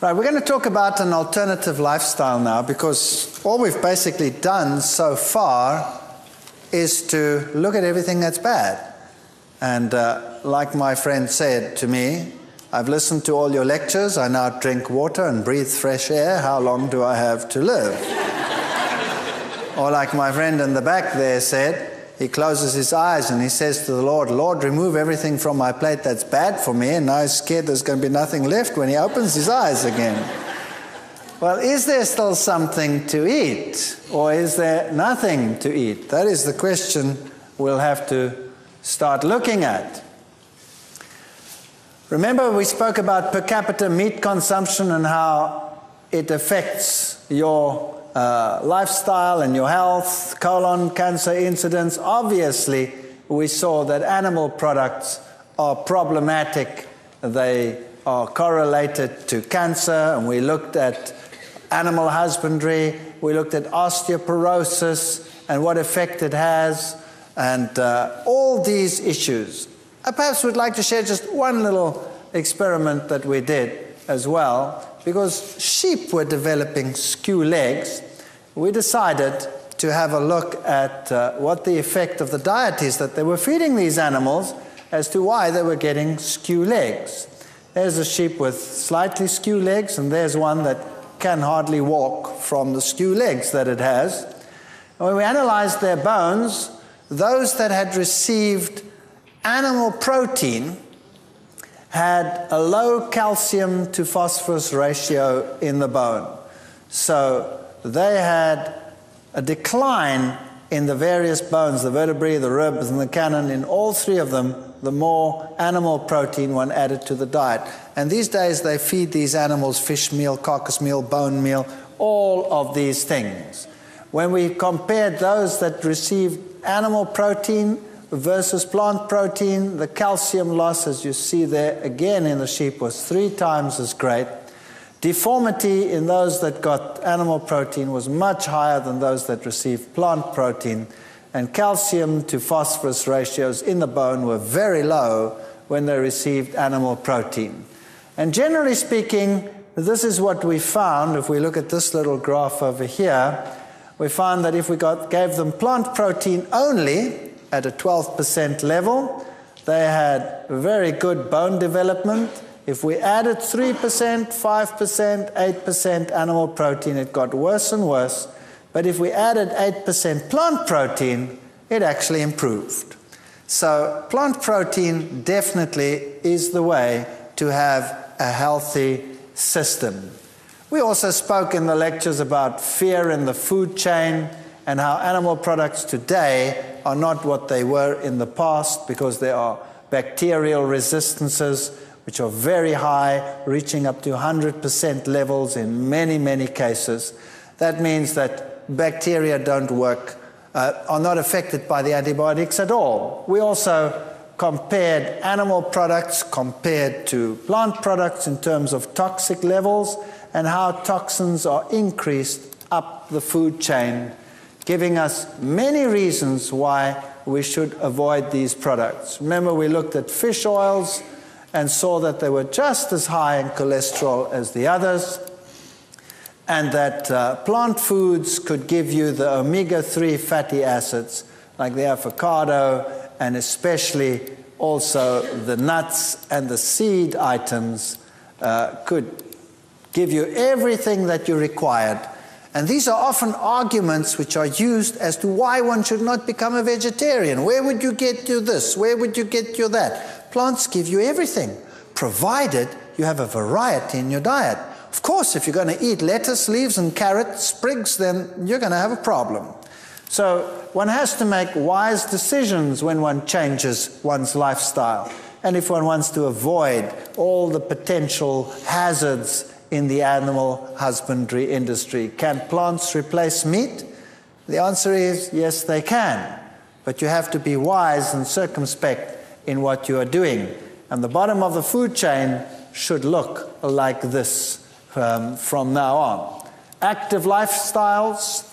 Right, we're going to talk about an alternative lifestyle now, because all we've basically done so far is to look at everything that's bad. And like my friend said to me, I've listened to all your lectures, I now drink water and breathe fresh air, how long do I have to live? Or like my friend in the back there said, he closes his eyes and he says to the Lord, Lord, remove everything from my plate that's bad for me, and now he's scared there's going to be nothing left when he opens his eyes again. Well, is there still something to eat, or is there nothing to eat? That is the question we'll have to start looking at. Remember, we spoke about per capita meat consumption and how it affects your lifestyle and your health, colon cancer incidence. Obviously, we saw that animal products are problematic. They are correlated to cancer, and we looked at animal husbandry, we looked at osteoporosis and what effect it has, and all these issues. I perhaps would like to share just one little experiment that we did as well, because sheep were developing skew legs. We decided to have a look at what the effect of the diet is that they were feeding these animals as to why they were getting skew legs. There's a sheep with slightly skew legs, and there's one that can hardly walk from the skew legs that it has. And when we analyzed their bones, those that had received animal protein had a low calcium to phosphorus ratio in the bone. So they had a decline in the various bones, the vertebrae, the ribs, and the cannon. In all three of them, the more animal protein one added to the diet. And these days they feed these animals fish meal, carcass meal, bone meal, all of these things. When we compared those that received animal protein versus plant protein, the calcium loss, as you see there again in the sheep, was 3 times as great. Deformity in those that got animal protein was much higher than those that received plant protein, and calcium to phosphorus ratios in the bone were very low when they received animal protein. And generally speaking, this is what we found. If we look at this little graph over here, we found that if we gave them plant protein only at a 12% level, they had very good bone development. If we added 3%, 5%, 8% animal protein, it got worse and worse. But if we added 8% plant protein, it actually improved. So plant protein definitely is the way to have a healthy system. We also spoke in the lectures about fear in the food chain and how animal products today are not what they were in the past, because there are bacterial resistances which are very high, reaching up to 100% levels in many, many cases. That means that bacteria don't work, are not affected by the antibiotics at all. We also compared animal products compared to plant products in terms of toxic levels and how toxins are increased up the food chain, giving us many reasons why we should avoid these products. Remember, we looked at fish oils and saw that they were just as high in cholesterol as the others, and that plant foods could give you the omega-3 fatty acids, like the avocado, and especially also the nuts and the seed items could give you everything that you required. And these are often arguments which are used as to why one should not become a vegetarian. Where would you get you this? Where would you get you that? Plants give you everything, provided you have a variety in your diet. Of course, if you're going to eat lettuce, leaves, and carrot sprigs, then you're going to have a problem. So one has to make wise decisions when one changes one's lifestyle. And if one wants to avoid all the potential hazards in the animal husbandry industry. Can plants replace meat? The answer is yes, they can. But you have to be wise and circumspect in what you are doing. And the bottom of the food chain should look like this from now on. Active lifestyles,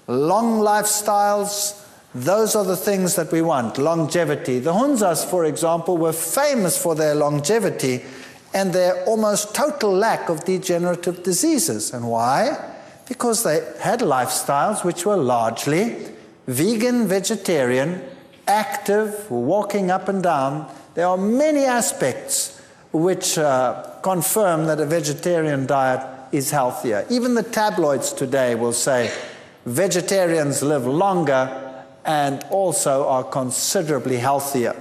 long lifestyles, those are the things that we want. Longevity. The Hunzas, for example, were famous for their longevity and their almost total lack of degenerative diseases. And why? Because they had lifestyles which were largely vegan, vegetarian, active, walking up and down. There are many aspects which confirm that a vegetarian diet is healthier. Even the tabloids today will say vegetarians live longer and also are considerably healthier.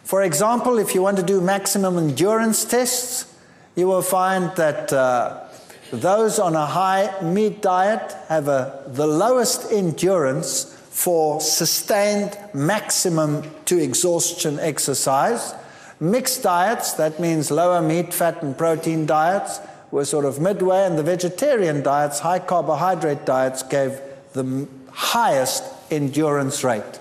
For example, if you want to do maximum endurance tests, you will find that those on a high meat diet have the lowest endurance for sustained maximum to exhaustion exercise. Mixed diets, that means lower meat, fat, and protein diets, were sort of midway, and the vegetarian diets, high carbohydrate diets, gave the highest endurance rate,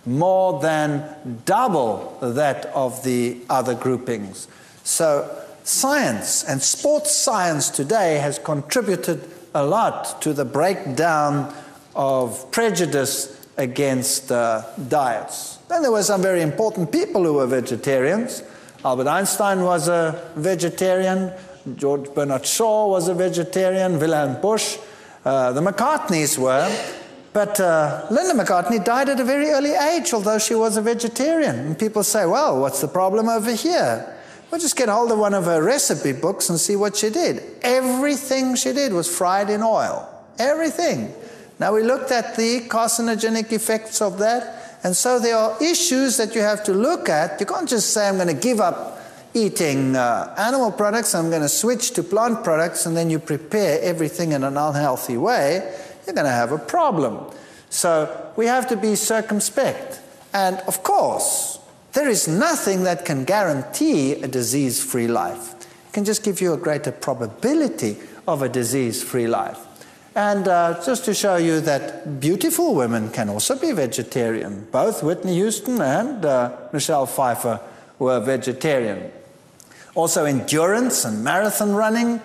more than double that of the other groupings. So science and sports science today has contributed a lot to the breakdown of prejudice against diets. Then there were some very important people who were vegetarians. Albert Einstein was a vegetarian. George Bernard Shaw was a vegetarian. Wilhelm Busch. The McCartneys were. But Linda McCartney died at a very early age, although she was a vegetarian. And people say, well, what's the problem over here? Well, just get hold of one of her recipe books and see what she did. Everything she did was fried in oil. Everything. Now, we looked at the carcinogenic effects of that, and so there are issues that you have to look at. You can't just say, I'm going to give up eating animal products, I'm going to switch to plant products, and then you prepare everything in an unhealthy way. You're going to have a problem. So we have to be circumspect. And of course, there is nothing that can guarantee a disease-free life. It can just give you a greater probability of a disease-free life. And just to show you that beautiful women can also be vegetarian. Both Whitney Houston and Michelle Pfeiffer were vegetarian. Also endurance and marathon running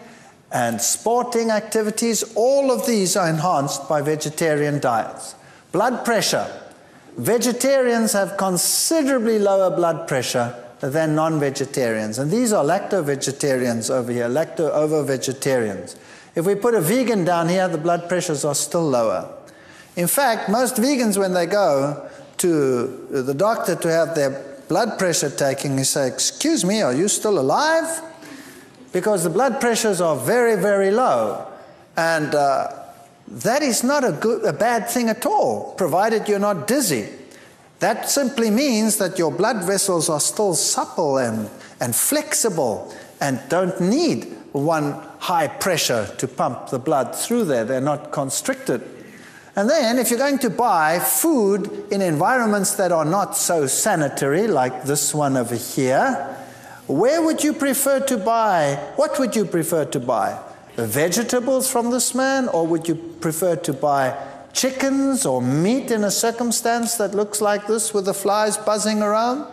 and sporting activities, all of these are enhanced by vegetarian diets. Blood pressure. Vegetarians have considerably lower blood pressure than non-vegetarians. And these are lacto-vegetarians over here, lacto-ovo-vegetarians. If we put a vegan down here, the blood pressures are still lower. In fact, most vegans, when they go to the doctor to have their blood pressure taken, they say, excuse me, are you still alive? Because the blood pressures are very, very low. And that is not a bad thing at all, provided you're not dizzy. That simply means that your blood vessels are still supple and flexible and don't need one high pressure to pump the blood through there. They're not constricted. And then if you're going to buy food in environments that are not so sanitary, like this one over here, where would you prefer to buy? What would you prefer to buy? Vegetables from this man, or would you prefer to buy chickens or meat in a circumstance that looks like this with the flies buzzing around?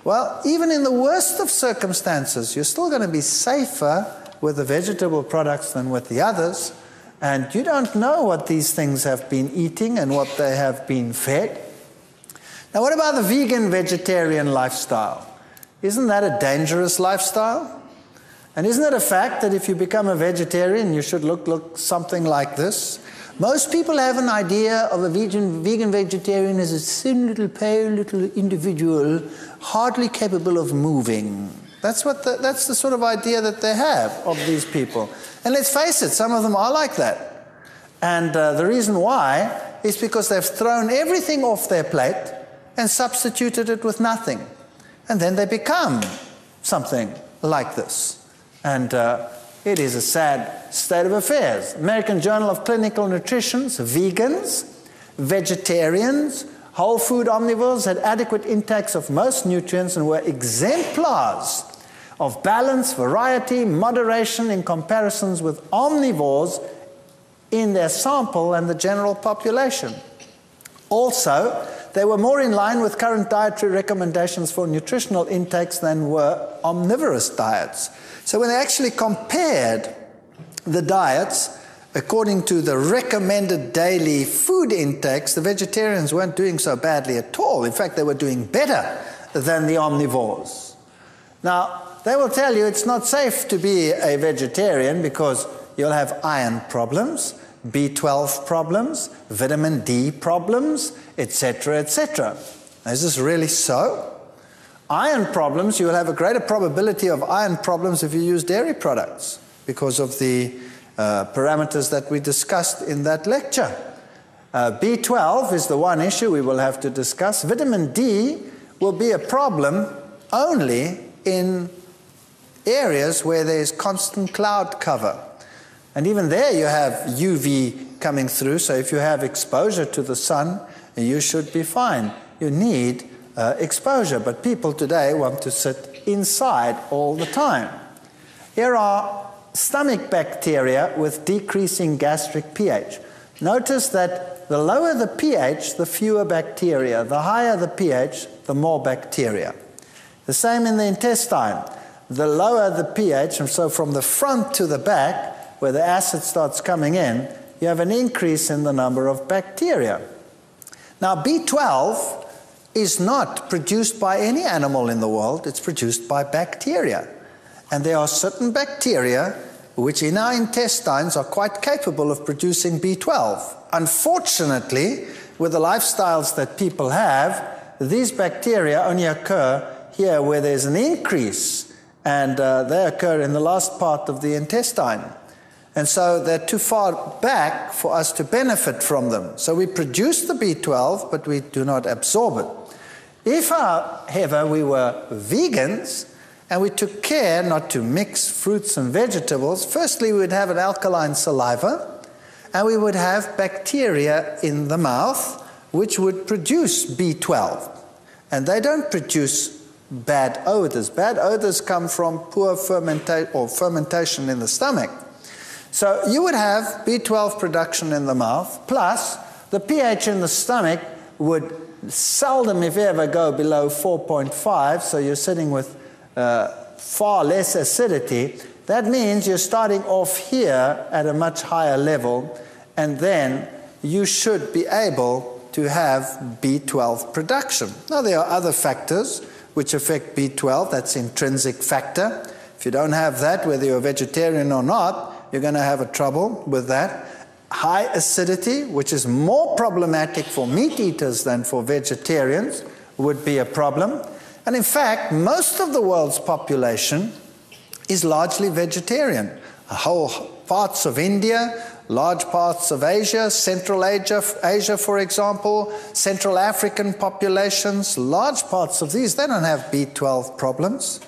Well, even in the worst of circumstances, you're still going to be safer with the vegetable products than with the others. And you don't know what these things have been eating and what they have been fed. Now, what about the vegan vegetarian lifestyle? Isn't that a dangerous lifestyle? And isn't it a fact that if you become a vegetarian, you should look something like this? Most people have an idea of a vegan vegetarian as a thin little pale little individual, hardly capable of moving. That's the sort of idea that they have of these people. And let's face it, some of them are like that. And the reason why is because they've thrown everything off their plate and substituted it with nothing. And then they become something like this. And it is a sad state of affairs. American Journal of Clinical Nutrition, vegans, vegetarians, whole food omnivores had adequate intakes of most nutrients and were exemplars of balance, variety, moderation in comparisons with omnivores in their sample and the general population. Also, they were more in line with current dietary recommendations for nutritional intakes than were omnivorous diets. So when they actually compared the diets according to the recommended daily food intakes, the vegetarians weren't doing so badly at all. In fact, they were doing better than the omnivores. Now, they will tell you it's not safe to be a vegetarian because you'll have iron problems, B12 problems, vitamin D problems, etc., etc. Is this really so? Iron problems, you will have a greater probability of iron problems if you use dairy products because of the parameters that we discussed in that lecture. B12 is the one issue we will have to discuss. Vitamin D will be a problem only in areas where there's constant cloud cover. And even there you have UV coming through, so if you have exposure to the sun, you should be fine. You need exposure, but people today want to sit inside all the time. Here are stomach bacteria with decreasing gastric pH. Notice that the lower the pH, the fewer bacteria. The higher the pH, the more bacteria. The same in the intestine. The lower the pH, and so from the front to the back, where the acid starts coming in, you have an increase in the number of bacteria. Now, B12 is not produced by any animal in the world, it's produced by bacteria. And there are certain bacteria which in our intestines are quite capable of producing B12. Unfortunately, with the lifestyles that people have, these bacteria only occur here where there's an increase, and they occur in the last part of the intestine. And so they're too far back for us to benefit from them. So we produce the B12, but we do not absorb it. If, however, we were vegans and we took care not to mix fruits and vegetables, firstly we would have an alkaline saliva and we would have bacteria in the mouth which would produce B12. And they don't produce bad odors. Bad odors come from poor fermentation in the stomach. So you would have B12 production in the mouth, plus the pH in the stomach would seldom, if ever, go below 4.5, so you're sitting with far less acidity. That means you're starting off here at a much higher level, and then you should be able to have B12 production. Now, there are other factors which affect B12. That's intrinsic factor. If you don't have that, whether you're a vegetarian or not, you're going to have a trouble with that. High acidity, which is more problematic for meat eaters than for vegetarians, would be a problem. And in fact, most of the world's population is largely vegetarian. Whole parts of India, large parts of Asia, Central Asia, for example, Central African populations, large parts of these, they don't have B12 problems.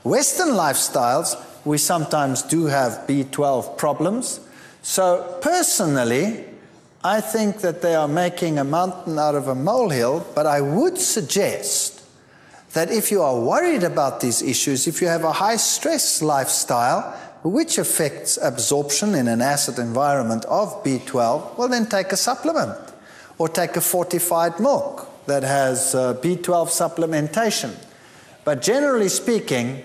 Western lifestyles, we sometimes do have B12 problems. So personally, I think that they are making a mountain out of a molehill, but I would suggest that if you are worried about these issues, if you have a high-stress lifestyle, which affects absorption in an acid environment of B12, well, then take a supplement or take a fortified milk that has B12 supplementation. But generally speaking,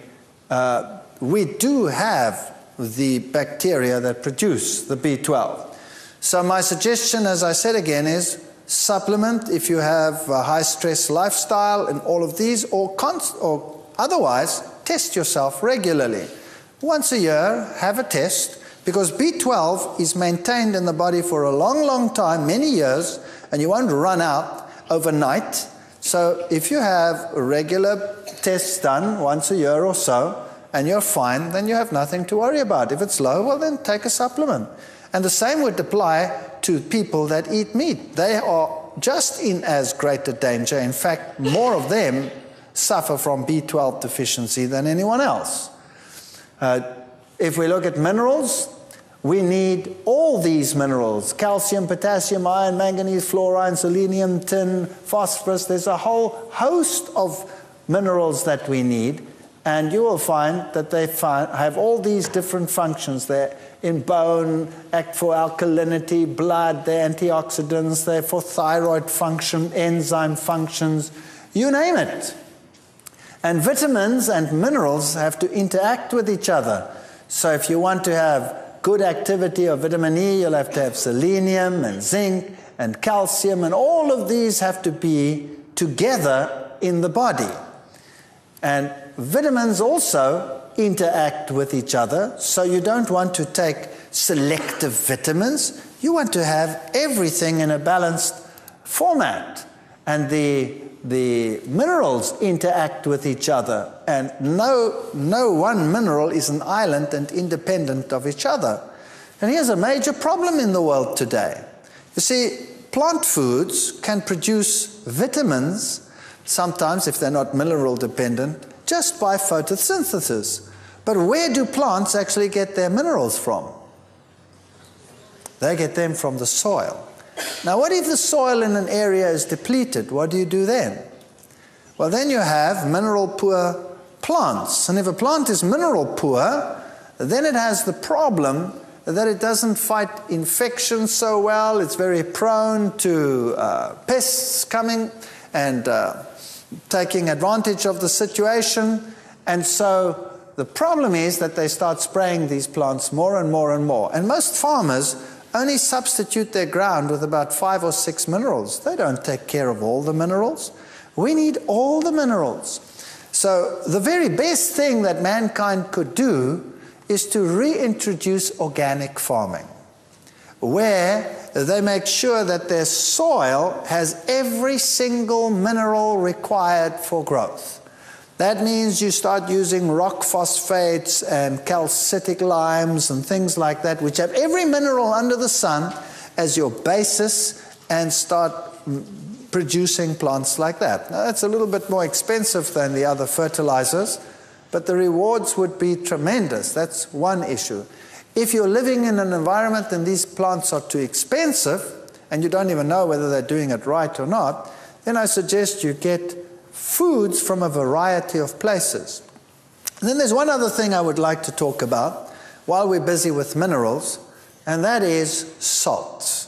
we do have the bacteria that produce the B12. So my suggestion, as I said again, is supplement if you have a high-stress lifestyle and all of these, or otherwise, test yourself regularly. Once a year, have a test, because B12 is maintained in the body for a long, long time, many years, and you won't run out overnight. So if you have regular tests done once a year or so, and you're fine, then you have nothing to worry about. If it's low, well, then take a supplement. And the same would apply to people that eat meat. They are just in as great a danger. In fact, more of them suffer from B12 deficiency than anyone else. If we look at minerals, we need all these minerals: calcium, potassium, iron, manganese, fluorine, selenium, tin, phosphorus. There's a whole host of minerals that we need. And you will find that they have all these different functions. They're in bone, act for alkalinity, blood, they're antioxidants, they're for thyroid function, enzyme functions, you name it. And vitamins and minerals have to interact with each other. So if you want to have good activity of vitamin E, you'll have to have selenium and zinc and calcium, and all of these have to be together in the body. And vitamins also interact with each other, so you don't want to take selective vitamins. You want to have everything in a balanced format. And the minerals interact with each other, and no one mineral is an island and independent of each other. And here's a major problem in the world today. You see, plant foods can produce vitamins, sometimes if they're not mineral dependent, just by photosynthesis. But where do plants actually get their minerals from? They get them from the soil. Now, what if the soil in an area is depleted? What do you do then? Well, then you have mineral-poor plants. And if a plant is mineral-poor, then it has the problem that it doesn't fight infection so well. It's very prone to pests coming and taking advantage of the situation. And so the problem is that they start spraying these plants more and more and more. And most farmers only substitute their ground with about 5 or 6 minerals. They don't take care of all the minerals. We need all the minerals. So the very best thing that mankind could do is to reintroduce organic farming, where they make sure that their soil has every single mineral required for growth. That means you start using rock phosphates and calcitic limes and things like that, which have every mineral under the sun as your basis, and start producing plants like that. Now, that's a little bit more expensive than the other fertilizers, but the rewards would be tremendous. That's one issue. If you're living in an environment and these plants are too expensive, and you don't even know whether they're doing it right or not, then I suggest you get foods from a variety of places. And then there's one other thing I would like to talk about while we're busy with minerals, and that is salt.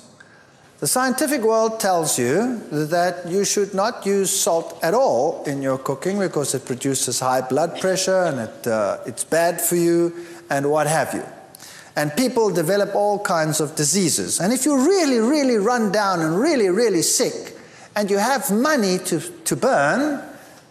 The scientific world tells you that you should not use salt at all in your cooking because it produces high blood pressure and it's bad for you and what have you. And people develop all kinds of diseases. And if you're really, really run down and really, really sick, and you have money to burn,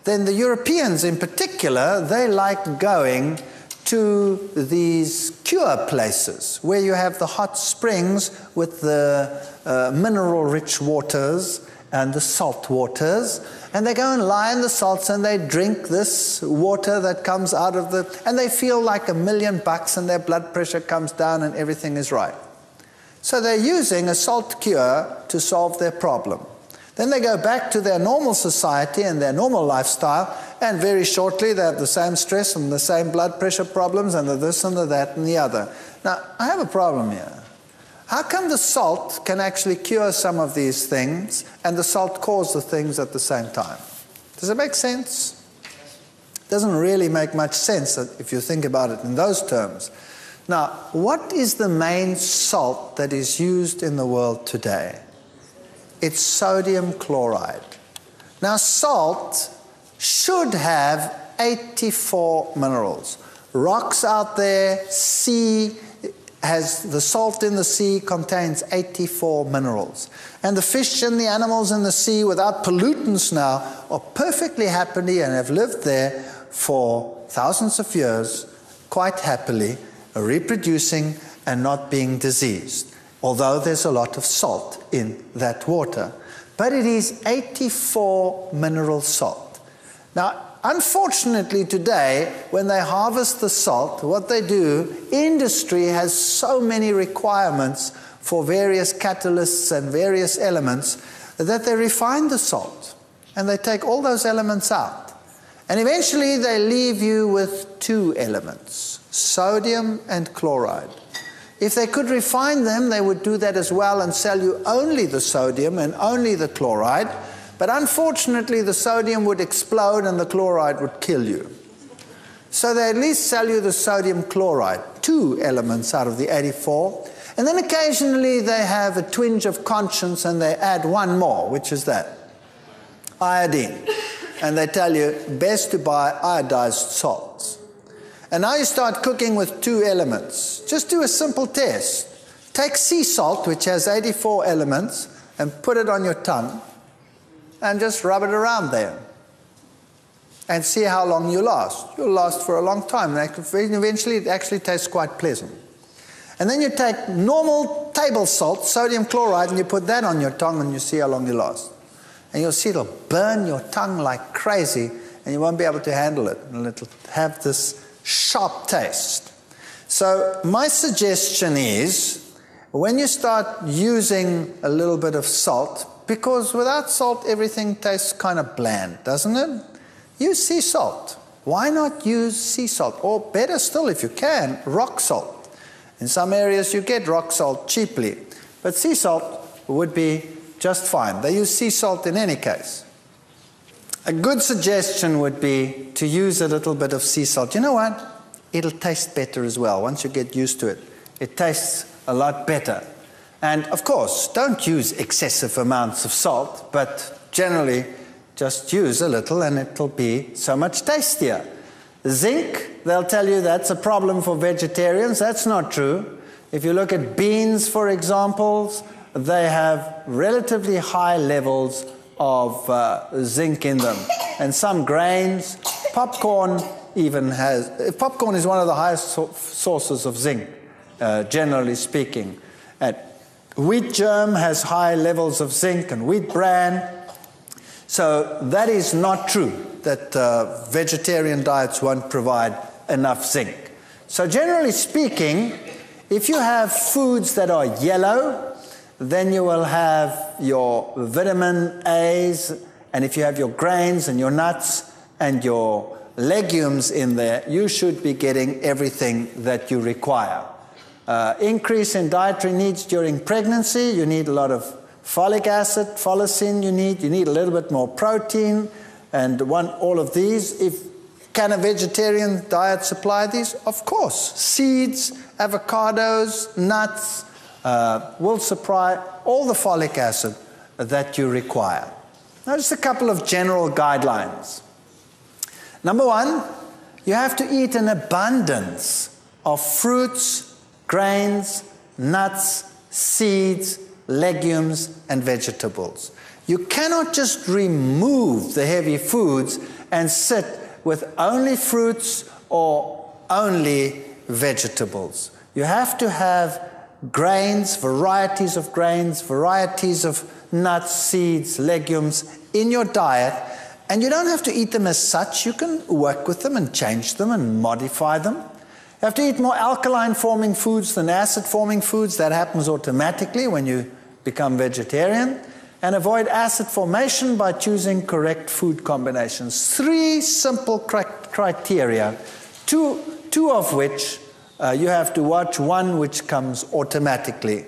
then the Europeans in particular, they like going to these cure places where you have the hot springs with the mineral-rich waters and the salt waters, and they go and lie in the salts and they drink this water that comes out of and they feel like $1,000,000 and their blood pressure comes down and everything is right. So they're using a salt cure to solve their problem. Then they go back to their normal society and their normal lifestyle, and very shortly they have the same stress and the same blood pressure problems and the this and the that and the other. Now, I have a problem here. How come the salt can actually cure some of these things and the salt cause the things at the same time? Does it make sense? It doesn't really make much sense if you think about it in those terms. Now, what is the main salt that is used in the world today? It's sodium chloride. Now, salt should have 84 minerals. Rocks out there, sea has the salt in the sea contains 84 minerals. And the fish and the animals in the sea without pollutants now are perfectly happy and have lived there for thousands of years, quite happily, reproducing and not being diseased, although there's a lot of salt in that water. But it is 84 mineral salt. Now, unfortunately today, when they harvest the salt, what they do, industry has so many requirements for various catalysts and various elements that they refine the salt and they take all those elements out. And eventually they leave you with 2 elements, sodium and chloride. If they could refine them, they would do that as well and sell you only the sodium and only the chloride. But unfortunately, the sodium would explode and the chloride would kill you. So they at least sell you the sodium chloride, 2 elements out of the 84. And then occasionally they have a twinge of conscience and they add 1 more, which is that, iodine. And they tell you, best to buy iodized salts. And now you start cooking with 2 elements. Just do a simple test. Take sea salt, which has 84 elements, and put it on your tongue, and just rub it around there. and see how long you last. You'll last for a long time. And eventually it actually tastes quite pleasant. And then you take normal table salt, sodium chloride, and you put that on your tongue and you see how long you last. And you'll see it'll burn your tongue like crazy and you won't be able to handle it. And it'll have this sharp taste. So my suggestion is, when you start using a little bit of salt, because without salt everything tastes kind of bland, doesn't it? Use sea salt. Why not use sea salt? Or better still, if you can, rock salt. In some areas you get rock salt cheaply, but sea salt would be just fine. They use sea salt in any case. A good suggestion would be to use a little bit of sea salt. You know what? It'll taste better as well. Once you get used to it, it tastes a lot better. And of course, don't use excessive amounts of salt, but generally just use a little and it'll be so much tastier. Zinc, they'll tell you that's a problem for vegetarians. That's not true. If you look at beans, for example, they have relatively high levels of zinc in them. And some grains, popcorn even has, popcorn is one of the highest sources of zinc, generally speaking. And wheat germ has high levels of zinc, and wheat bran. So that is not true, that vegetarian diets won't provide enough zinc. So generally speaking, if you have foods that are yellow, then you will have your vitamin A's, and if you have your grains and your nuts and your legumes in there, you should be getting everything that you require. Increase in dietary needs during pregnancy, you need a lot of folic acid, folacin you need a little bit more protein, and all of these. Can a vegetarian diet supply these? Of course. Seeds, avocados, nuts will supply all the folic acid that you require. Now just a couple of general guidelines. Number one, you have to eat an abundance of fruits, grains, nuts, seeds, legumes, and vegetables. You cannot just remove the heavy foods and sit with only fruits or only vegetables. You have to have grains, varieties of nuts, seeds, legumes in your diet, and you don't have to eat them as such. You can work with them and change them and modify them. You have to eat more alkaline-forming foods than acid-forming foods. That happens automatically when you become vegetarian. And avoid acid formation by choosing correct food combinations. 3 simple criteria, two of which you have to watch, one which comes automatically.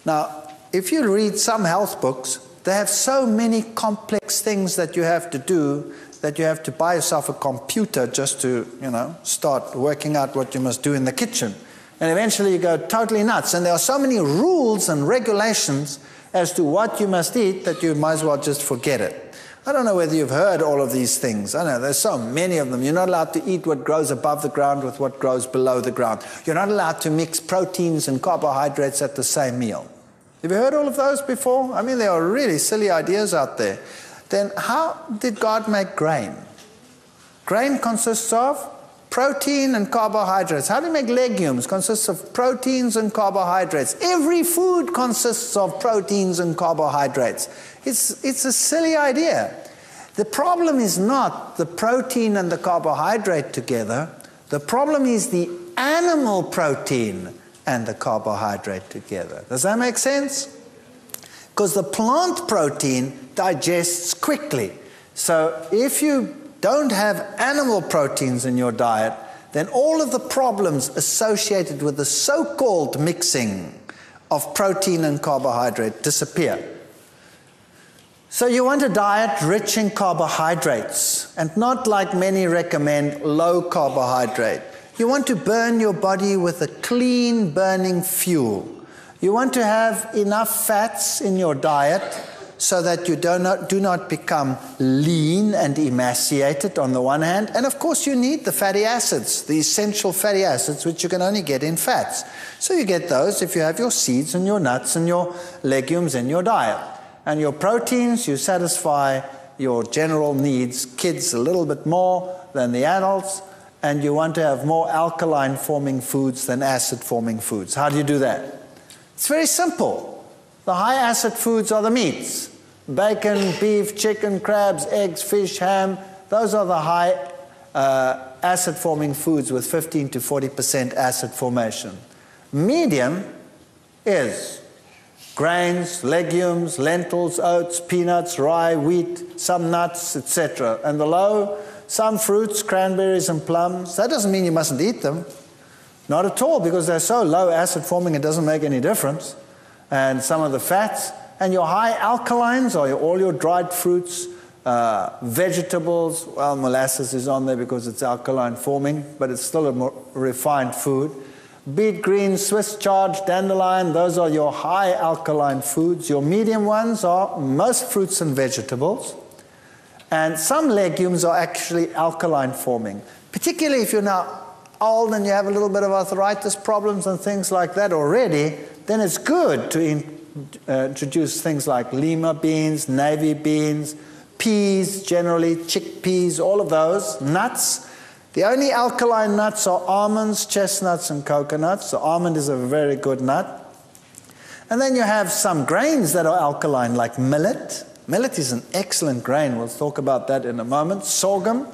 Now, if you read some health books, they have so many complex things that you have to do that you have to buy yourself a computer just to, start working out what you must do in the kitchen. And eventually you go totally nuts. And there are so many rules and regulations as to what you must eat that you might as well just forget it. I don't know whether you've heard all of these things. I know there's so many of them. You're not allowed to eat what grows above the ground with what grows below the ground. You're not allowed to mix proteins and carbohydrates at the same meal. Have you heard all of those before? I mean, there are really silly ideas out there. Then how did God make grain? Grain consists of protein and carbohydrates. How do you make legumes? Consists of proteins and carbohydrates. Every food consists of proteins and carbohydrates. It's a silly idea. The problem is not the protein and the carbohydrate together. The problem is the animal protein and the carbohydrate together. Does that make sense? Because the plant protein digests quickly. So if you don't have animal proteins in your diet, then all of the problems associated with the so-called mixing of protein and carbohydrate disappear. So you want a diet rich in carbohydrates, and not like many recommend, low carbohydrate. You want to burn your body with a clean burning fuel. You want to have enough fats in your diet so that you do not become lean and emaciated on the one hand. And of course you need the fatty acids, the essential fatty acids, which you can only get in fats. So you get those if you have your seeds and your nuts and your legumes in your diet. And your proteins you satisfy your general needs, kids a little bit more than the adults, and you want to have more alkaline-forming foods than acid-forming foods. How do you do that? It's very simple. The high-acid foods are the meats. Bacon, beef, chicken, crabs, eggs, fish, ham. Those are the high acid-forming foods with 15 to 40% acid formation. Medium is grains, legumes, lentils, oats, peanuts, rye, wheat, some nuts, etc. And the low, some fruits, cranberries and plums. That doesn't mean you mustn't eat them. Not at all, because they're so low acid forming it doesn't make any difference. And some of the fats. And your high alkalines are all your dried fruits, vegetables. Well, molasses is on there because it's alkaline forming, but it's still a more refined food. Beet greens, Swiss chard, dandelion, those are your high alkaline foods. Your medium ones are most fruits and vegetables. And some legumes are actually alkaline forming. Particularly if you're now old and you have a little bit of arthritis problems and things like that already, then it's good to introduce things like lima beans, navy beans, peas, generally, chickpeas, all of those, nuts. The only alkaline nuts are almonds, chestnuts, and coconuts. The almond is a very good nut. And then you have some grains that are alkaline, like millet. Millet is an excellent grain. We'll talk about that in a moment. Sorghum.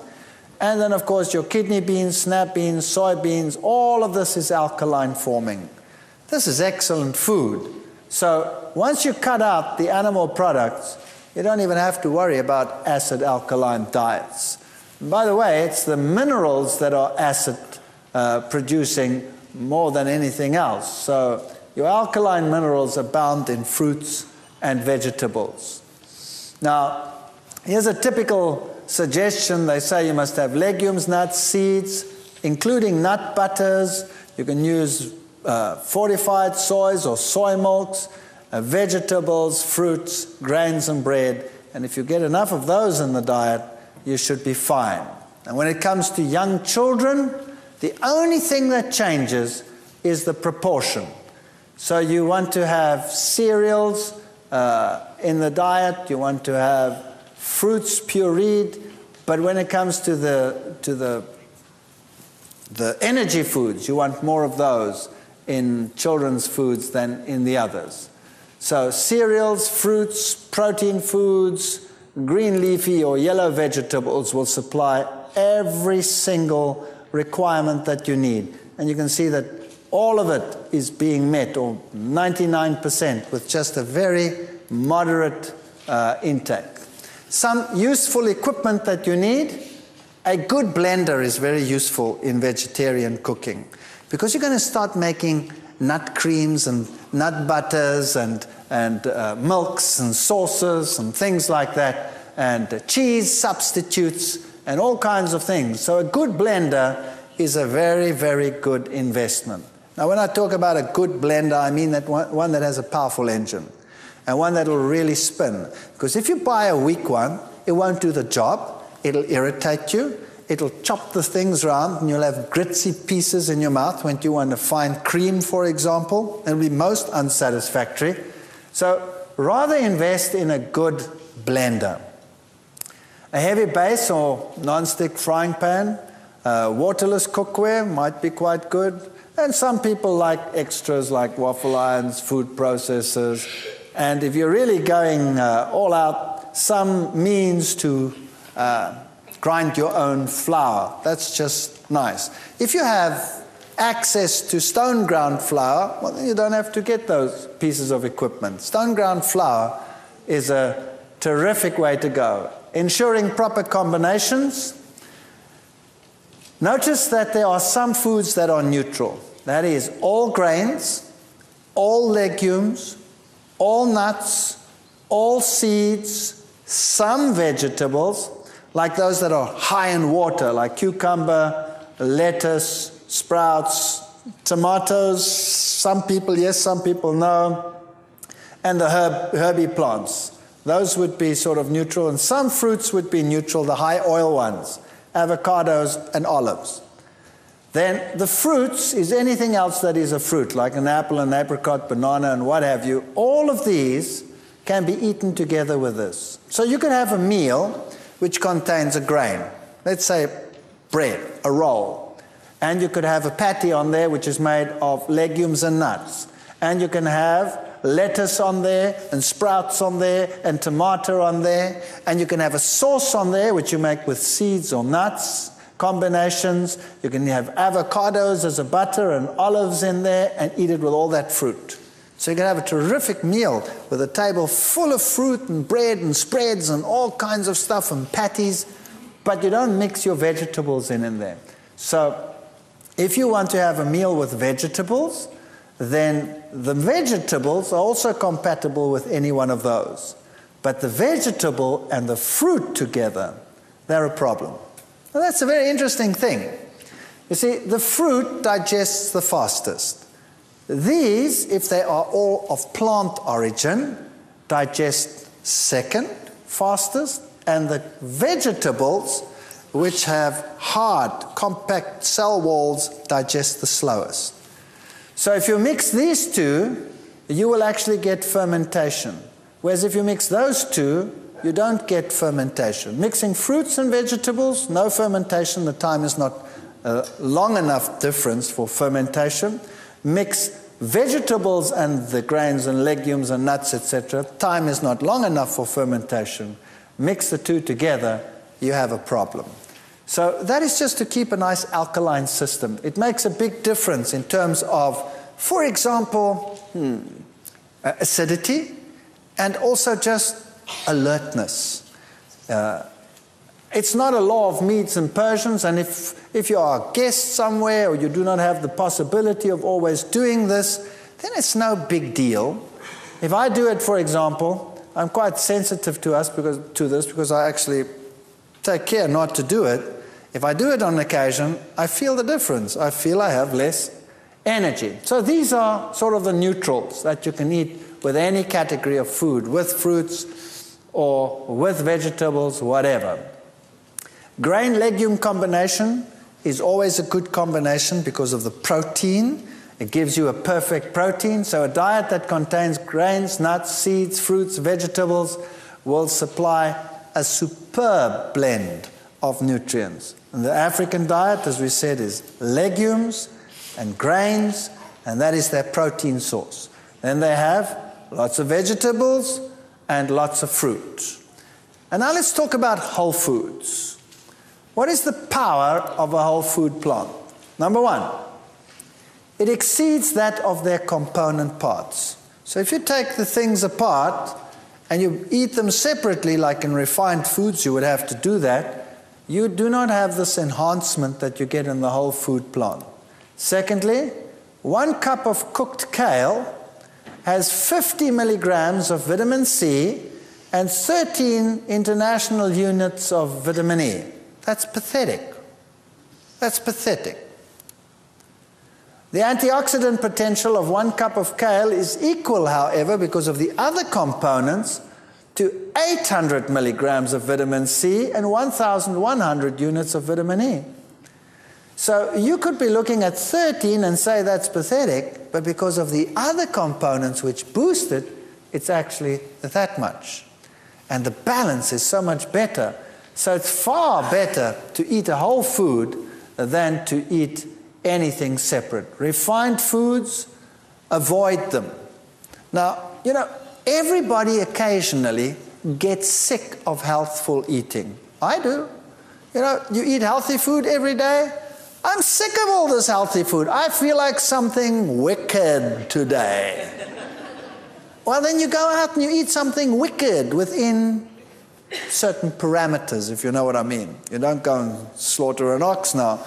And then, of course, your kidney beans, snap beans, soybeans, all of this is alkaline forming. This is excellent food. So once you cut out the animal products, you don't even have to worry about acid alkaline diets. And by the way, it's the minerals that are acid producing more than anything else. So your alkaline minerals abound in fruits and vegetables. Now, here's a typical suggestion. They say you must have legumes, nuts, seeds, including nut butters. You can use fortified soys or soy milks, vegetables, fruits, grains, and bread. And if you get enough of those in the diet, you should be fine. And when it comes to young children, the only thing that changes is the proportion. So you want to have cereals in the diet, you want to have fruits pureed, but when it comes to the energy foods, you want more of those in children's foods than in the others. So cereals, fruits, protein foods, green leafy or yellow vegetables will supply every single requirement that you need. And you can see that all of it is being met, or 99%, with just a very moderate intake. Some useful equipment that you need. A good blender is very useful in vegetarian cooking, because you're going to start making nut creams and nut butters and milks and sauces and things like that, and cheese substitutes and all kinds of things. So a good blender is a very, very good investment. Now, when I talk about a good blender, I mean that one that has a powerful engine and one that will really spin. Because if you buy a weak one, it won't do the job. It'll irritate you. It'll chop the things around, and you'll have gritty pieces in your mouth when you want to find cream, for example. It'll be most unsatisfactory. So rather invest in a good blender. A heavy base or non-stick frying pan, waterless cookware might be quite good. And some people like extras like waffle irons, food processors. And if you're really going all out, some means to grind your own flour. That's just nice. If you have access to stone ground flour, well, then you don't have to get those pieces of equipment. Stone ground flour is a terrific way to go. Ensuring proper combinations. Notice that there are some foods that are neutral. That is, all grains, all legumes, all nuts, all seeds, some vegetables, like those that are high in water, like cucumber, lettuce, sprouts, tomatoes, some people yes, some people no, and the herby plants. Those would be sort of neutral, and some fruits would be neutral, the high oil ones, avocados and olives. Then the fruits is anything else that is a fruit, like an apple, an apricot, banana, and what have you. All of these can be eaten together with this. So you could have a meal which contains a grain. Let's say bread, a roll. And you could have a patty on there which is made of legumes and nuts. And you can have lettuce on there, and sprouts on there, and tomato on there. And you can have a sauce on there which you make with seeds or nuts, combinations. You can have avocados as a butter and olives in there and eat it with all that fruit. So you can have a terrific meal with a table full of fruit and bread and spreads and all kinds of stuff and patties, but you don't mix your vegetables in there. So if you want to have a meal with vegetables, then the vegetables are also compatible with any one of those. But the vegetable and the fruit together, they're a problem. Well, that's a very interesting thing. You see, the fruit digests the fastest. These, if they are all of plant origin, digest second fastest, and the vegetables, which have hard, compact cell walls, digest the slowest. So if you mix these two, you will actually get fermentation. Whereas if you mix those two, you don't get fermentation. Mixing fruits and vegetables, no fermentation. The time is not long enough difference for fermentation. Mix vegetables and the grains and legumes and nuts, etc. Time is not long enough for fermentation. Mix the two together, you have a problem. So that is just to keep a nice alkaline system. It makes a big difference in terms of, for example, acidity, and also just alertness. It's not a law of Medes and Persians, and if you are a guest somewhere or you do not have the possibility of always doing this, then it's no big deal. If I do it, for example, I'm quite sensitive to this because I actually take care not to do it. If I do it on occasion, I feel the difference. I feel I have less energy. So these are sort of the neutrals that you can eat with any category of food, with fruits or with vegetables, whatever. Grain-legume combination is always a good combination because of the protein. It gives you a perfect protein. So a diet that contains grains, nuts, seeds, fruits, vegetables will supply a superb blend of nutrients. And the African diet, as we said, is legumes and grains, and that is their protein source. Then they have lots of vegetables and lots of fruit. And now let's talk about whole foods. What is the power of a whole food plant? Number one, it exceeds that of their component parts. So if you take the things apart and you eat them separately, like in refined foods you would have to do that, you do not have this enhancement that you get in the whole food plant. Secondly, 1 cup of cooked kale has 50 milligrams of vitamin C and 13 international units of vitamin E. That's pathetic. That's pathetic. The antioxidant potential of 1 cup of kale is equal, however, because of the other components, to 800 milligrams of vitamin C and 1,100 units of vitamin E. So you could be looking at 13 and say that's pathetic, but because of the other components which boost it, it's actually that much. And the balance is so much better. So it's far better to eat a whole food than to eat anything separate. Refined foods, avoid them. Now, you know, everybody occasionally gets sick of healthful eating. I do. You know, you eat healthy food every day. I'm sick of all this healthy food. I feel like something wicked today. Well, then you go out and you eat something wicked within certain parameters, if you know what I mean. You don't go and slaughter an ox now.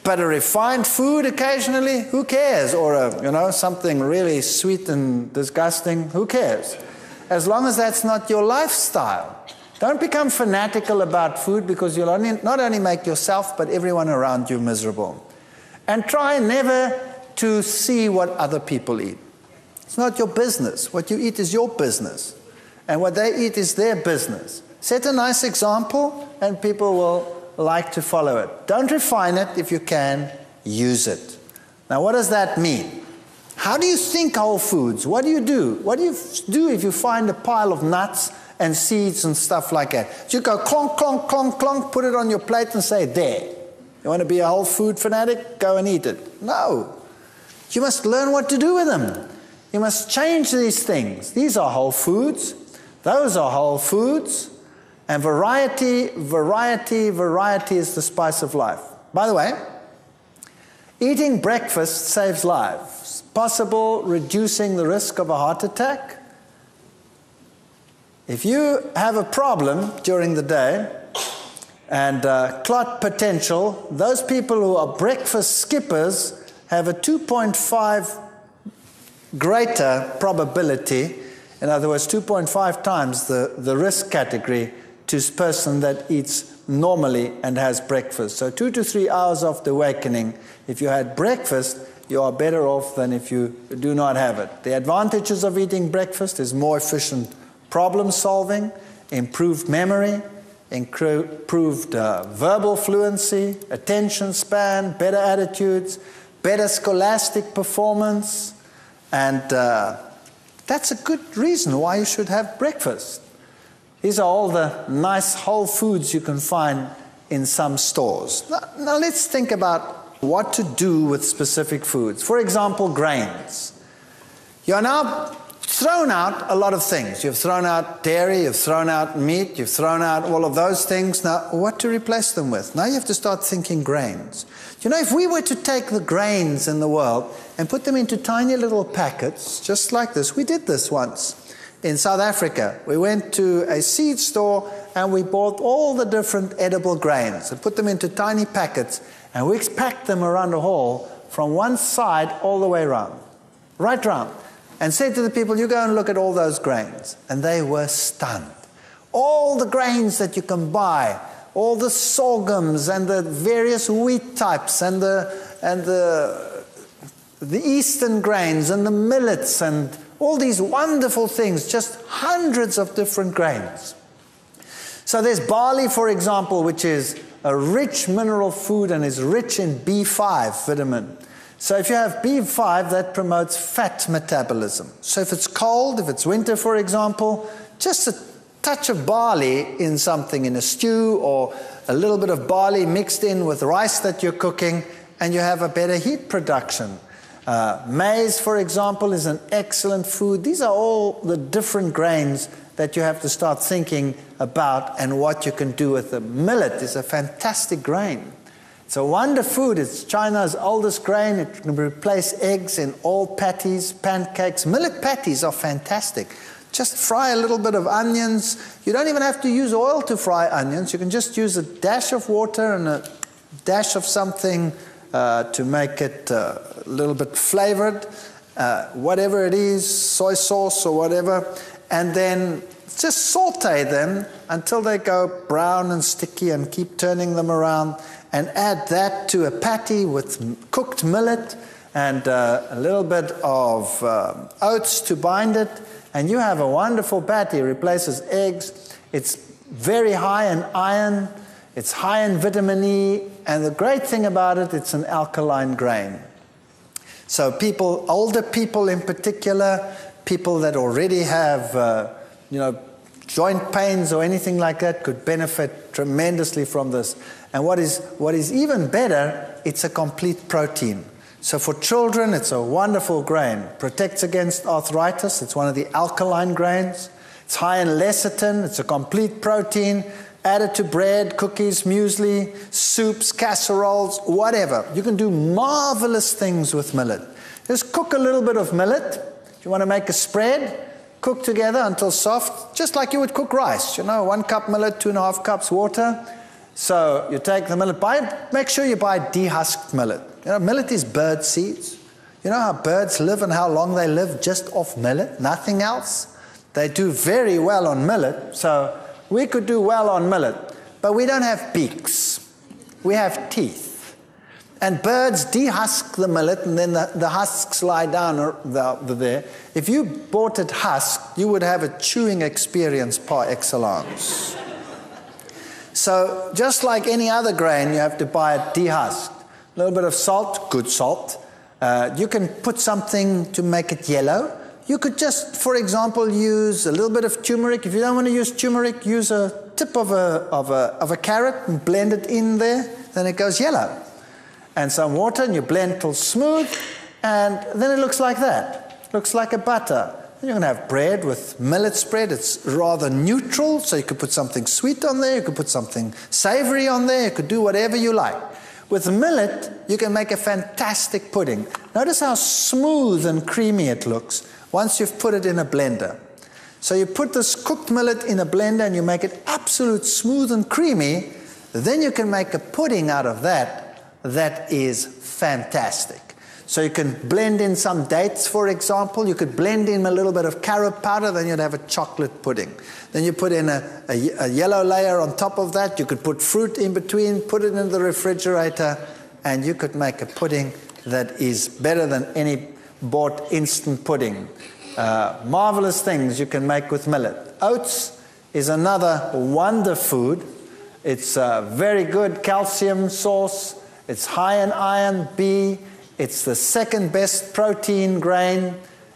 But a refined food occasionally, who cares? Or something really sweet and disgusting, who cares? As long as that's not your lifestyle. Don't become fanatical about food, because you'll not only make yourself but everyone around you miserable. And try never to see what other people eat. It's not your business. What you eat is your business. And what they eat is their business. Set a nice example and people will like to follow it. Don't refine it. If you can, use it. Now, what does that mean? How do you think whole foods? What do you do? What do you do if you find a pile of nuts and seeds and stuff like that? You go clonk, clonk, clonk, clonk, put it on your plate and say, there. You want to be a whole food fanatic? Go and eat it. No. You must learn what to do with them. You must change these things. These are whole foods. Those are whole foods. And variety, variety, variety is the spice of life. By the way, eating breakfast saves lives. Possible reducing the risk of a heart attack. If you have a problem during the day and clot potential, those people who are breakfast skippers have a 2.5 greater probability, in other words, 2.5 times the risk category to a person that eats normally and has breakfast. So 2 to 3 hours after awakening, if you had breakfast, you are better off than if you do not have it. The advantages of eating breakfast is more efficient problem solving, improved memory, improved verbal fluency, attention span, better attitudes, better scholastic performance, and that's a good reason why you should have breakfast. These are all the nice whole foods you can find in some stores. Now let's think about what to do with specific foods. For example, grains. You're now thrown out a lot of things. You've thrown out dairy, you've thrown out meat, you've thrown out all of those things. Now, what to replace them with? Now you have to start thinking grains. You know, if we were to take the grains in the world and put them into tiny little packets, just like this, we did this once in South Africa. We went to a seed store and we bought all the different edible grains and put them into tiny packets, and we packed them around a hall from one side all the way around, right round, and said to the people, you go and look at all those grains. And they were stunned. All the grains that you can buy, all the sorghums and the various wheat types and the eastern grains and the millets and all these wonderful things, just hundreds of different grains. So there's barley, for example, which is a rich mineral food and is rich in B5 vitamin. So if you have B5, that promotes fat metabolism. So if it's cold, if it's winter, for example, just a touch of barley in something, in a stew, or a little bit of barley mixed in with rice that you're cooking, and you have a better heat production. Maize, for example, is an excellent food. These are all the different grains that you have to start thinking about and what you can do with them. Millet is a fantastic grain. It's a wonder food. It's China's oldest grain. It can replace eggs in all patties, pancakes. Millet patties are fantastic. Just fry a little bit of onions. You don't even have to use oil to fry onions. You can just use a dash of water and a dash of something to make it a little bit flavored, whatever it is, soy sauce or whatever, and then just saute them until they go brown and sticky, and keep turning them around, and add that to a patty with cooked millet and a little bit of oats to bind it, and you have a wonderful patty. It replaces eggs. It's very high in iron. It's high in vitamin E, and the great thing about it, it's an alkaline grain. So people, older people in particular, people that already have, joint pains or anything like that, could benefit tremendously from this. And what is even better, it's a complete protein. So for children, it's a wonderful grain. Protects against arthritis. It's one of the alkaline grains. It's high in lecithin. It's a complete protein. Added to bread, cookies, muesli, soups, casseroles, whatever. You can do marvelous things with millet. Just cook a little bit of millet. If you want to make a spread, cook together until soft, just like you would cook rice. 1 cup millet, 2.5 cups water. So you take the millet, make sure you buy dehusked millet. Millet is bird seeds. You know how birds live and how long they live just off millet, nothing else? They do very well on millet, so we could do well on millet, but we don't have beaks. We have teeth. And birds dehusk the millet, and then the husks lie down there. If you bought it husked, you would have a chewing experience par excellence. So just like any other grain, you have to buy it dehusked. A little bit of salt, good salt, You can put something to make it yellow. You could just, for example, use a little bit of turmeric. If you don't want to use turmeric, use a tip of a carrot and blend it in there, then it goes yellow. And some water, and you blend till smooth, and then it looks like that. Looks like a butter. You can have bread with millet spread. It's rather neutral, so you could put something sweet on there, you could put something savory on there, you could do whatever you like. With millet, you can make a fantastic pudding. Notice how smooth and creamy it looks once you've put it in a blender. So you put this cooked millet in a blender and you make it absolute smooth and creamy, then you can make a pudding out of that that is fantastic. So you can blend in some dates, for example. You could blend in a little bit of carob powder, then you'd have a chocolate pudding. Then you put in a yellow layer on top of that. You could put fruit in between, put it in the refrigerator, and you could make a pudding that is better than any bought instant pudding. Marvelous things you can make with millet. Oats is another wonder food. It's a very good calcium source. It's high in iron, B. It's the second best protein grain.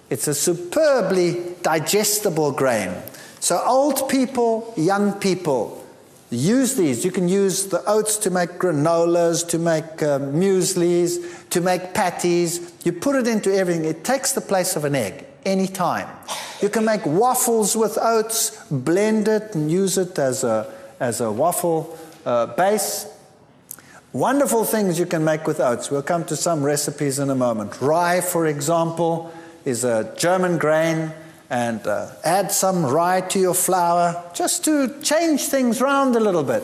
It's a superbly digestible grain. So old people, young people, use these. You can use the oats to make granolas, to make mueslis, to make patties. You put it into everything. It takes the place of an egg anytime. You can make waffles with oats, blend it and use it as a waffle base. Wonderful things you can make with oats. We'll come to some recipes in a moment. Rye, for example, is a German grain, and add some rye to your flour just to change things around a little bit.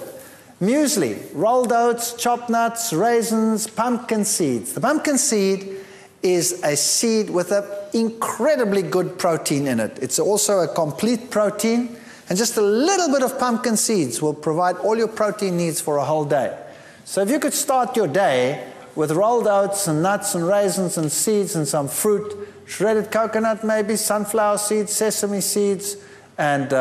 Muesli, rolled oats, chopped nuts, raisins, pumpkin seeds. The pumpkin seed is a seed with an incredibly good protein in it. It's also a complete protein, and just a little bit of pumpkin seeds will provide all your protein needs for a whole day. So if you could start your day with rolled oats and nuts and raisins and seeds and some fruit, shredded coconut maybe, sunflower seeds, sesame seeds, and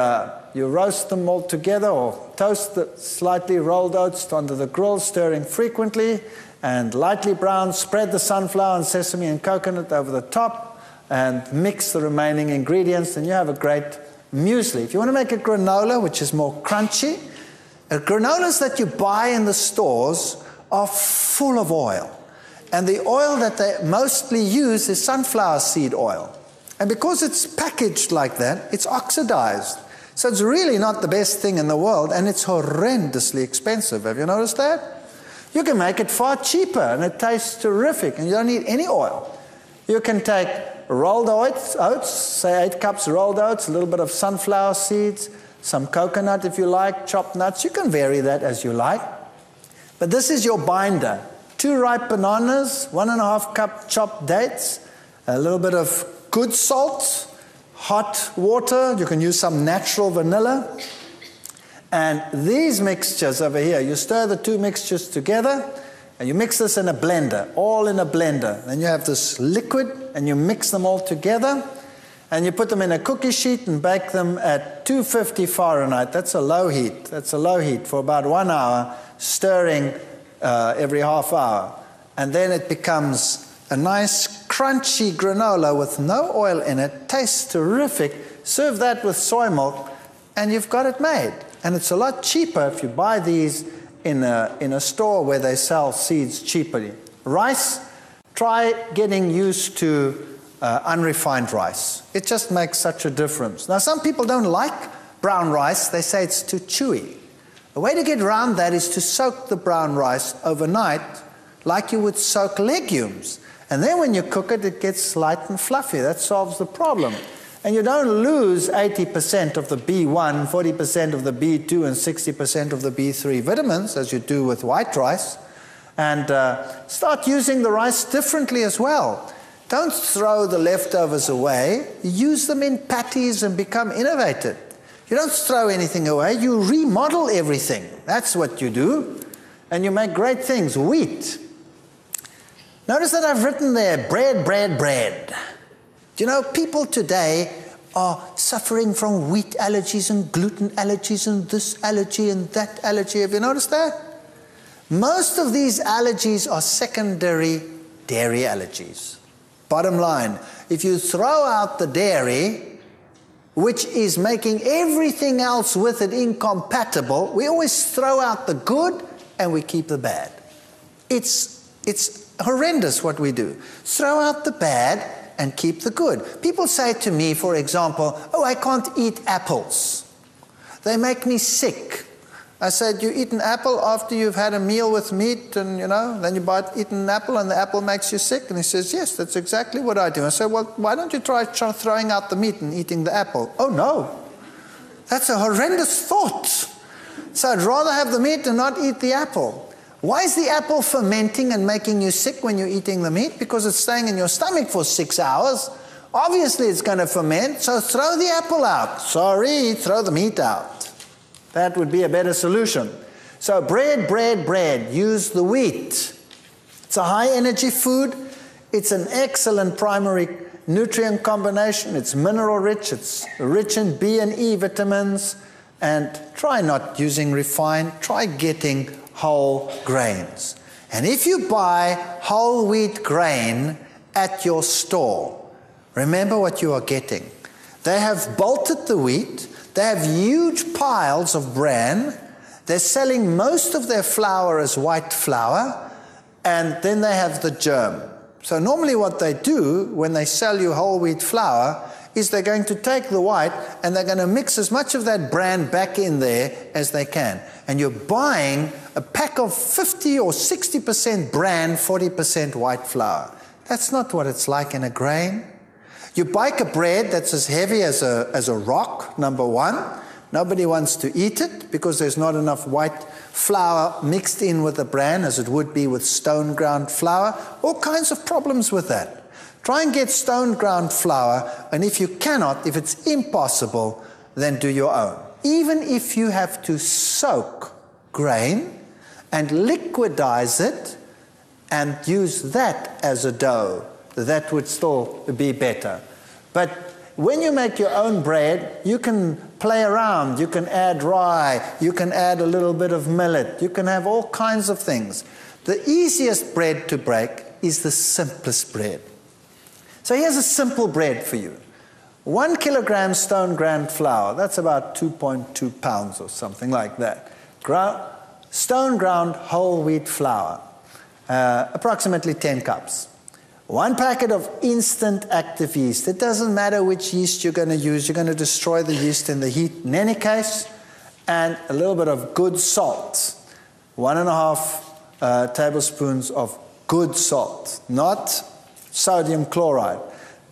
you roast them all together or toast the slightly rolled oats onto the grill, stirring frequently, and lightly brown, spread the sunflower and sesame and coconut over the top and mix the remaining ingredients, and you have a great muesli. If you want to make a granola, which is more crunchy, granolas that you buy in the stores are full of oil. And the oil that they mostly use is sunflower seed oil. And because it's packaged like that, it's oxidized. So it's really not the best thing in the world, and it's horrendously expensive. Have you noticed that? You can make it far cheaper, and it tastes terrific, and you don't need any oil. You can take rolled oats, say 8 cups rolled oats, a little bit of sunflower seeds, some coconut if you like, chopped nuts. You can vary that as you like. But this is your binder. 2 ripe bananas, 1.5 cup chopped dates, a little bit of good salt, hot water. You can use some natural vanilla. And these mixtures over here, you stir the 2 mixtures together, and you mix this in a blender, all in a blender. Then you have this liquid, and you mix them all together. And you put them in a cookie sheet and bake them at 250 Fahrenheit. That's a low heat. That's a low heat for about 1 hour, stirring every half hour. And then it becomes a nice crunchy granola with no oil in it. Tastes terrific. Serve that with soy milk and you've got it made. And it's a lot cheaper if you buy these in a store where they sell seeds cheaply. Rice, try getting used to unrefined rice. It just makes such a difference. Now, some people don't like brown rice. They say it's too chewy. The way to get around that is to soak the brown rice overnight like you would soak legumes. And then when you cook it, it gets light and fluffy. That solves the problem. And you don't lose 80% of the B1, 40% of the B2, and 60% of the B3 vitamins, as you do with white rice. And start using the rice differently as well. Don't throw the leftovers away. Use them in patties and become innovative. You don't throw anything away. You remodel everything. That's what you do. And you make great things. Wheat. Notice that I've written there, bread, bread, bread. Do you know, people today are suffering from wheat allergies and gluten allergies and this allergy and that allergy. Have you noticed that? Most of these allergies are secondary dairy allergies. Bottom line, if you throw out the dairy, which is making everything else with it incompatible, we always throw out the good and we keep the bad. It's horrendous what we do. Throw out the bad and keep the good. People say to me, for example, oh, I can't eat apples. They make me sick. I said, you eat an apple after you've had a meal with meat and, then you eat an apple and the apple makes you sick? And he says, yes, that's exactly what I do. I said, well, why don't you try throwing out the meat and eating the apple? Oh, no. That's a horrendous thought. So I'd rather have the meat and not eat the apple. Why is the apple fermenting and making you sick when you're eating the meat? Because it's staying in your stomach for 6 hours. Obviously it's going to ferment, so throw the apple out. Sorry, throw the meat out. That would be a better solution. So bread, use the wheat. It's a high energy food. It's an excellent primary nutrient combination. It's mineral rich. It's rich in B and E vitamins. And try not using refined. Try getting whole grains. And if you buy whole wheat grain at your store, remember what you are getting. They have bolted the wheat. They have huge piles of bran. They're selling most of their flour as white flour, and then they have the germ. So normally what they do when they sell you whole wheat flour is they're going to take the white and they're going to mix as much of that bran back in there as they can. And you're buying a pack of 50 or 60% bran, 40% white flour. That's not what it's like in a grain. You bake a bread that's as heavy as a rock, number one. Nobody wants to eat it because there's not enough white flour mixed in with the bran as it would be with stone ground flour. All kinds of problems with that. Try and get stone ground flour, and if you cannot, if it's impossible, then do your own. Even if you have to soak grain and liquidize it and use that as a dough, that would still be better. But when you make your own bread, you can play around. You can add rye. You can add a little bit of millet. You can have all kinds of things. The easiest bread to break is the simplest bread. So here's a simple bread for you. 1 kilogram stone ground flour, that's about 2.2 pounds or something like that. Stone ground whole wheat flour, approximately 10 cups. 1 packet of instant active yeast. It doesn't matter which yeast you're going to use. You're going to destroy the yeast in the heat in any case. And a little bit of good salt. 1.5 tablespoons of good salt, not sodium chloride.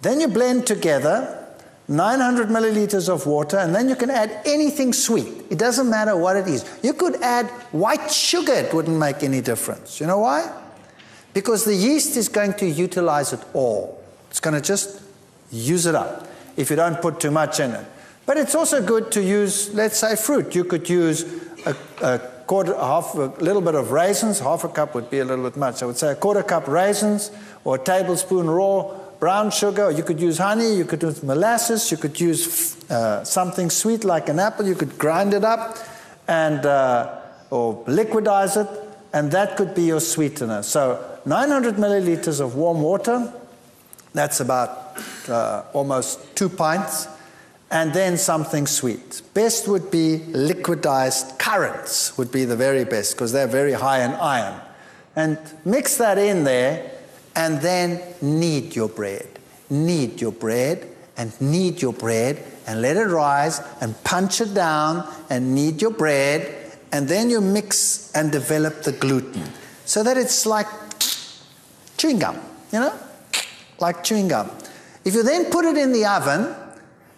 Then you blend together 900 milliliters of water, and then you can add anything sweet. It doesn't matter what it is. You could add white sugar. It wouldn't make any difference. You know why? Because the yeast is going to utilize it all. It's going to just use it up if you don't put too much in it. But it's also good to use, let's say, fruit. You could use a little bit of raisins. Half a cup would be a little bit much. I would say a 1/4 cup raisins, or a tablespoon raw brown sugar. Or you could use honey. You could use molasses. You could use something sweet like an apple. You could grind it up and or liquidize it, and that could be your sweetener. So 900 milliliters of warm water. That's about almost 2 pints. And then something sweet. Best would be liquidized currants would be the very best because they're very high in iron. And mix that in there and then knead your bread. Knead your bread and knead your bread and let it rise and punch it down and knead your bread, and then you mix and develop the gluten so that it's like chewing gum, like chewing gum. If you then put it in the oven,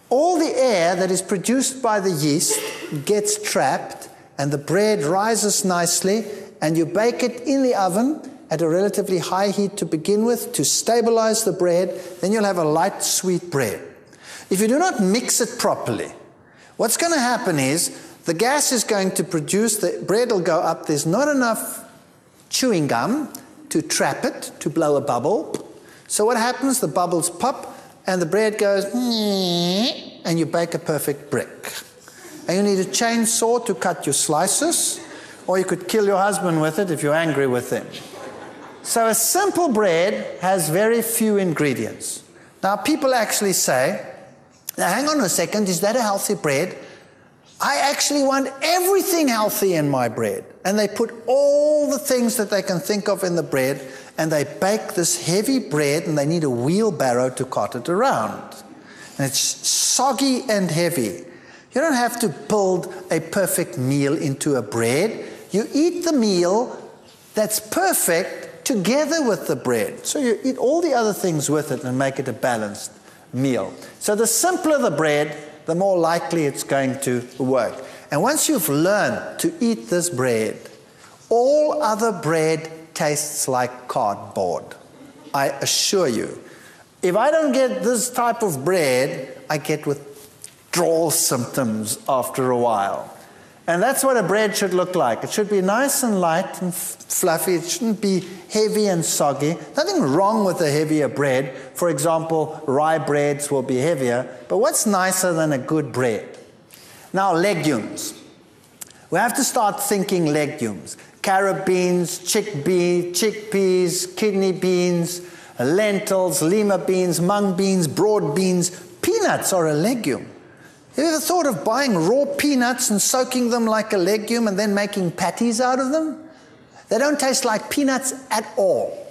all the air that is produced by the yeast gets trapped and the bread rises nicely, and you bake it in the oven at a relatively high heat to begin with to stabilize the bread. Then you'll have a light, sweet bread. If you do not mix it properly, what's going to happen is the gas is going to produce, the bread will go up. There's not enough chewing gum to trap it, to blow a bubble. So what happens? The bubbles pop, and the bread goes, and you bake a perfect brick. And you need a chainsaw to cut your slices, or you could kill your husband with it if you're angry with him. So a simple bread has very few ingredients. Now people actually say, now hang on a second, is that a healthy bread? I actually want everything healthy in my bread. And they put all the things that they can think of in the bread, and they bake this heavy bread, and they need a wheelbarrow to cart it around. And it's soggy and heavy. You don't have to build a perfect meal into a bread. You eat the meal that's perfect together with the bread. So you eat all the other things with it and make it a balanced meal. So the simpler the bread, the more likely it's going to work. And once you've learned to eat this bread, all other bread tastes like cardboard. I assure you. If I don't get this type of bread, I get withdrawal symptoms after a while. And that's what a bread should look like. It should be nice and light and fluffy. It shouldn't be heavy and soggy. Nothing wrong with a heavier bread. For example, rye breads will be heavier. But what's nicer than a good bread? Now, legumes. We have to start thinking legumes. Carrot beans, chickpeas, kidney beans, lentils, lima beans, mung beans, broad beans. Peanuts are a legume. Have you ever thought of buying raw peanuts and soaking them like a legume and then making patties out of them? They don't taste like peanuts at all.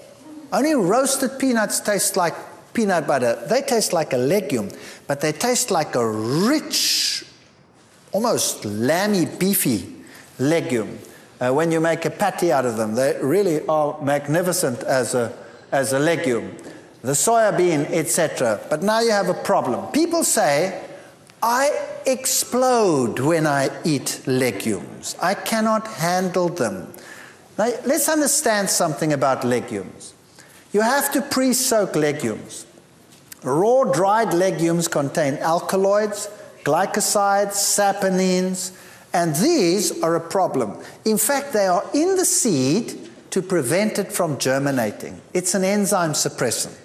Only roasted peanuts taste like peanut butter. They taste like a legume, but they taste like a rich, almost lamby, beefy legume. When you make a patty out of them, they really are magnificent as a legume. The soya bean, etc. But now you have a problem. People say, I explode when I eat legumes. I cannot handle them. Now, let's understand something about legumes. You have to pre-soak legumes. Raw, dried legumes contain alkaloids, glycosides, saponins, and these are a problem. In fact, they are in the seed to prevent it from germinating. It's an enzyme suppressant.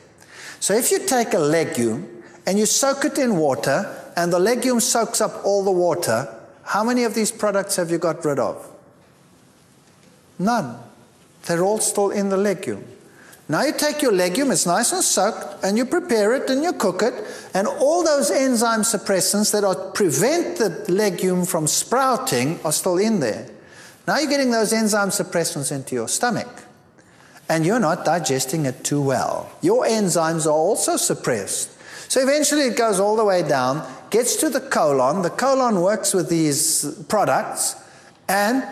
So if you take a legume and you soak it in water, and the legume soaks up all the water, how many of these products have you got rid of? None. They're all still in the legume. Now you take your legume, it's nice and soaked, and you prepare it and you cook it, and all those enzyme suppressants that prevent the legume from sprouting are still in there. Now you're getting those enzyme suppressants into your stomach, and you're not digesting it too well. Your enzymes are also suppressed. So eventually it goes all the way down, gets to the colon. The colon works with these products and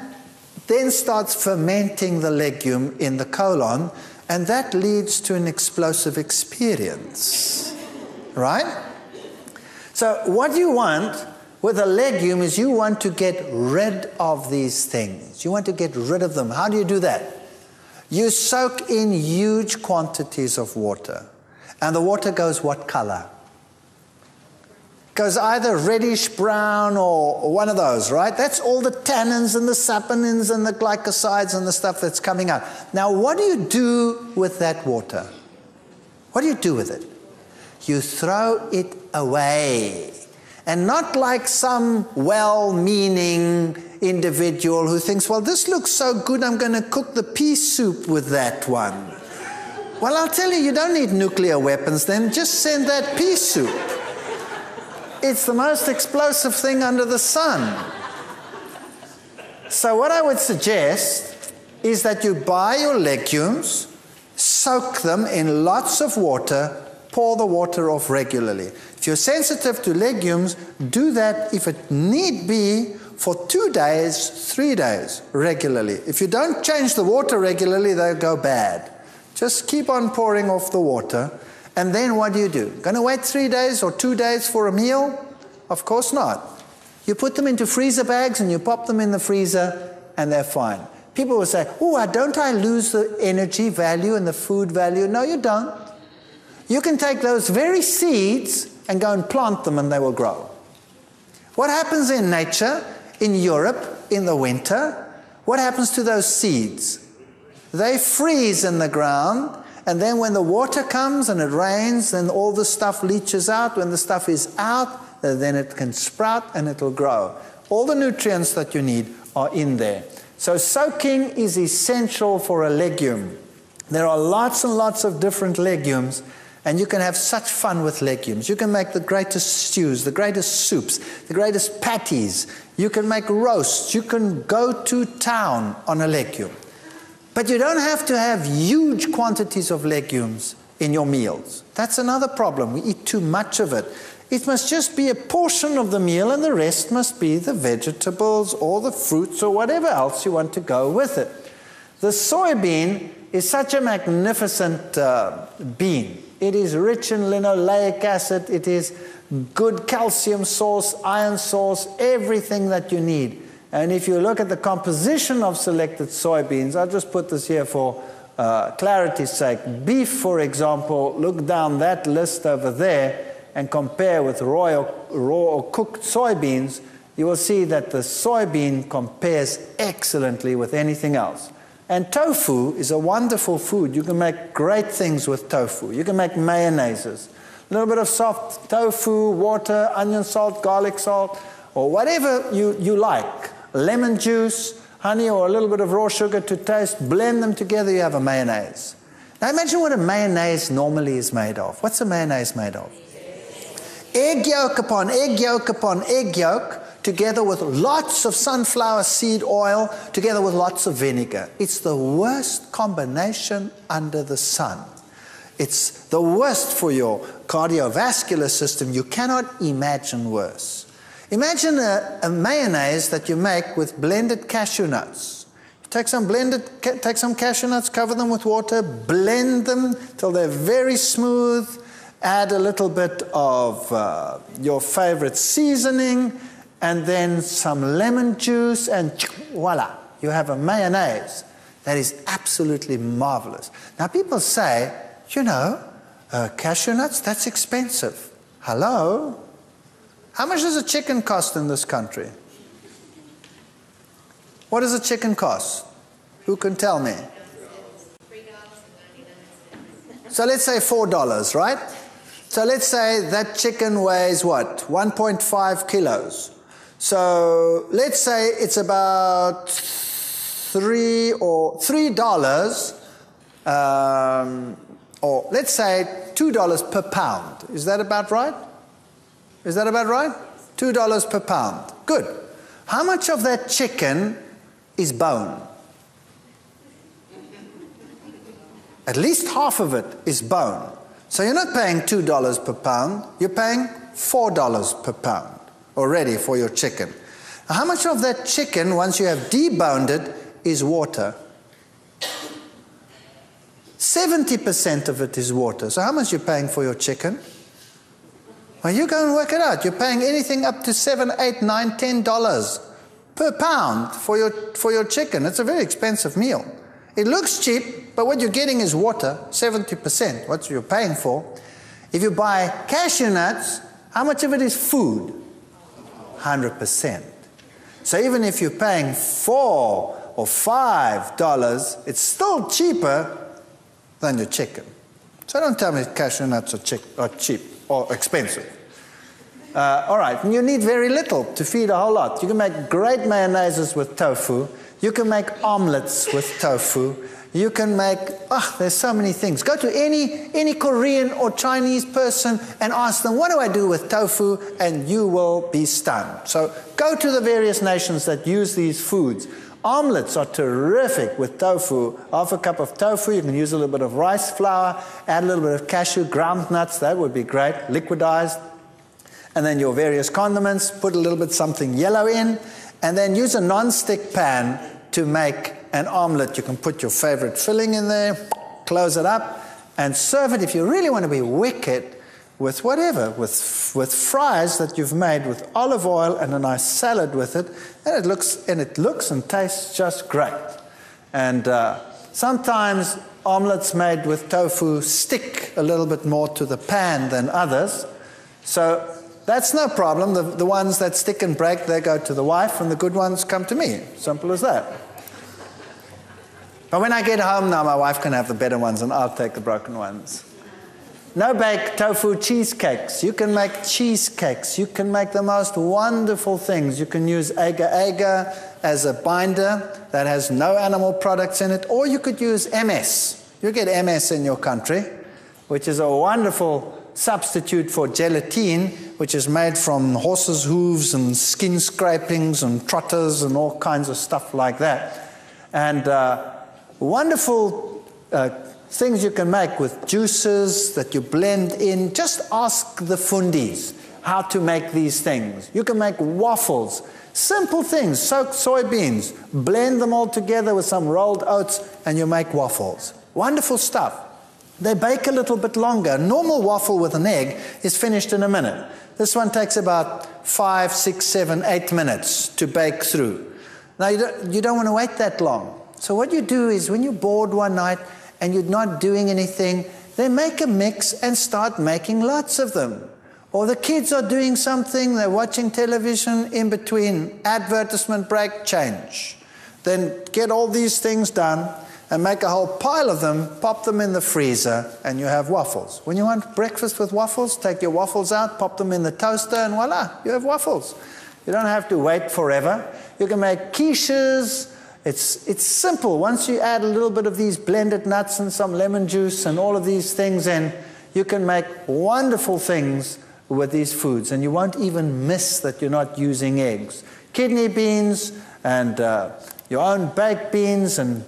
then starts fermenting the legume in the colon, and that leads to an explosive experience, right? So what you want with a legume is you want to get rid of these things. You want to get rid of them. How do you do that? You soak in huge quantities of water. And the water goes what color? Goes either reddish brown or one of those, right? That's all the tannins and the saponins and the glycosides and the stuff that's coming out. Now, what do you do with that water? What do you do with it? You throw it away. And not like some well-meaning individual who thinks, well, this looks so good, I'm going to cook the pea soup with that one. Well, I'll tell you, you don't need nuclear weapons then. Just send that pea soup. It's the most explosive thing under the sun. So what I would suggest is that you buy your legumes, soak them in lots of water, pour the water off regularly. If you're sensitive to legumes, do that if it need be for 2 days, 3 days regularly. If you don't change the water regularly, they'll go bad. Just keep on pouring off the water. And then what do? Going to wait 3 days or 2 days for a meal? Of course not. You put them into freezer bags and you pop them in the freezer and they're fine. People will say, oh, don't I lose the energy value and the food value? No, you don't. You can take those very seeds and go and plant them and they will grow. What happens in nature, in Europe, in the winter? What happens to those seeds? They freeze in the ground, and then when the water comes and it rains, then all the stuff leaches out. When the stuff is out, then it can sprout and it will grow. All the nutrients that you need are in there. So soaking is essential for a legume. There are lots and lots of different legumes, and you can have such fun with legumes. You can make the greatest stews, the greatest soups, the greatest patties. You can make roasts. You can go to town on a legume. But you don't have to have huge quantities of legumes in your meals. That's another problem. We eat too much of it. It must just be a portion of the meal, and the rest must be the vegetables or the fruits or whatever else you want to go with it. The soybean is such a magnificent bean. It is rich in linoleic acid. It is good calcium source, iron source, everything that you need. And if you look at the composition of selected soybeans, I'll just put this here for clarity's sake. Beef, for example, look down that list over there and compare with raw or cooked soybeans, you will see that the soybean compares excellently with anything else. And tofu is a wonderful food. You can make great things with tofu. You can make mayonnaises. A little bit of soft tofu, water, onion salt, garlic salt, or whatever you like. Lemon juice, honey, or a little bit of raw sugar to taste. Blend them together, you have a mayonnaise. Now imagine what a mayonnaise normally is made of. What's a mayonnaise made of? Egg yolk upon egg yolk upon egg yolk, together with lots of sunflower seed oil, together with lots of vinegar. It's the worst combination under the sun. It's the worst for your cardiovascular system. You cannot imagine worse. Imagine a mayonnaise that you make with blended cashew nuts. Take some cashew nuts, cover them with water, blend them till they're very smooth, add a little bit of your favorite seasoning, and then some lemon juice, and voila, you have a mayonnaise that is absolutely marvelous. Now people say, you know, cashew nuts, that's expensive. Hello? How much does a chicken cost in this country? What does a chicken cost? Who can tell me? So let's say $4, right? So let's say that chicken weighs what? 1.5 kilos. So let's say it's about $3, or let's say $2 per pound. Is that about right? Is that about right? $2 per pound. Good. How much of that chicken is bone? At least half of it is bone. So you're not paying $2 per pound, you're paying $4 per pound already for your chicken. Now, how much of that chicken, once you have deboned it, is water? 70% of it is water. So how much are you paying for your chicken? Well, you go and work it out. You're paying anything up to $7, $8, $9, $10 per pound for your chicken. It's a very expensive meal. It looks cheap, but what you're getting is water, 70%, what you're paying for. If you buy cashew nuts, how much of it is food? 100%. So even if you're paying $4 or $5, it's still cheaper than your chicken. So don't tell me cashew nuts are cheap or expensive. All right, and you need very little to feed a whole lot. You can make great mayonnaises with tofu. You can make omelets with tofu. You can make, there's so many things. Go to any Korean or Chinese person and ask them, what do I do with tofu? And you will be stunned. So go to the various nations that use these foods. Omelets are terrific with tofu. Half a cup of tofu, you can use a little bit of rice flour, add a little bit of cashew, ground nuts, that would be great, liquidized. And then your various condiments, put a little bit something yellow in, and then use a non-stick pan to make an omelet. You can put your favorite filling in there, close it up, and serve it if you really want to be wicked with whatever, with fries that you've made with olive oil and a nice salad with it, and it looks and tastes just great. And sometimes omelets made with tofu stick a little bit more to the pan than others, so that's no problem. The ones that stick and break, they go to the wife, and the good ones come to me. Simple as that. But when I get home now, my wife can have the better ones, and I'll take the broken ones. No-bake tofu cheesecakes. You can make cheesecakes. You can make the most wonderful things. You can use agar-agar as a binder that has no animal products in it, or you could use MS. You get MS in your country, which is a wonderful substitute for gelatine, which is made from horses' hooves and skin scrapings and trotters and all kinds of stuff like that. And wonderful things you can make with juices that you blend in. Just ask the fundis how to make these things. You can make waffles. Simple things. Soak soybeans, blend them all together with some rolled oats, and you make waffles. Wonderful stuff. They bake a little bit longer. A normal waffle with an egg is finished in a minute. This one takes about 5, 6, 7, 8 minutes to bake through. Now, you don't want to wait that long. So what you do is when you're bored one night and you're not doing anything, then make a mix and start making lots of them. Or the kids are doing something, they're watching television, in between advertisement break, change. Then get all these things done and make a whole pile of them, pop them in the freezer, and you have waffles. When you want breakfast with waffles, take your waffles out, pop them in the toaster, and voila, you have waffles. You don't have to wait forever. You can make quiches. It's simple. Once you add a little bit of these blended nuts and some lemon juice and all of these things in, you can make wonderful things with these foods, and you won't even miss that you're not using eggs. Kidney beans and your own baked beans and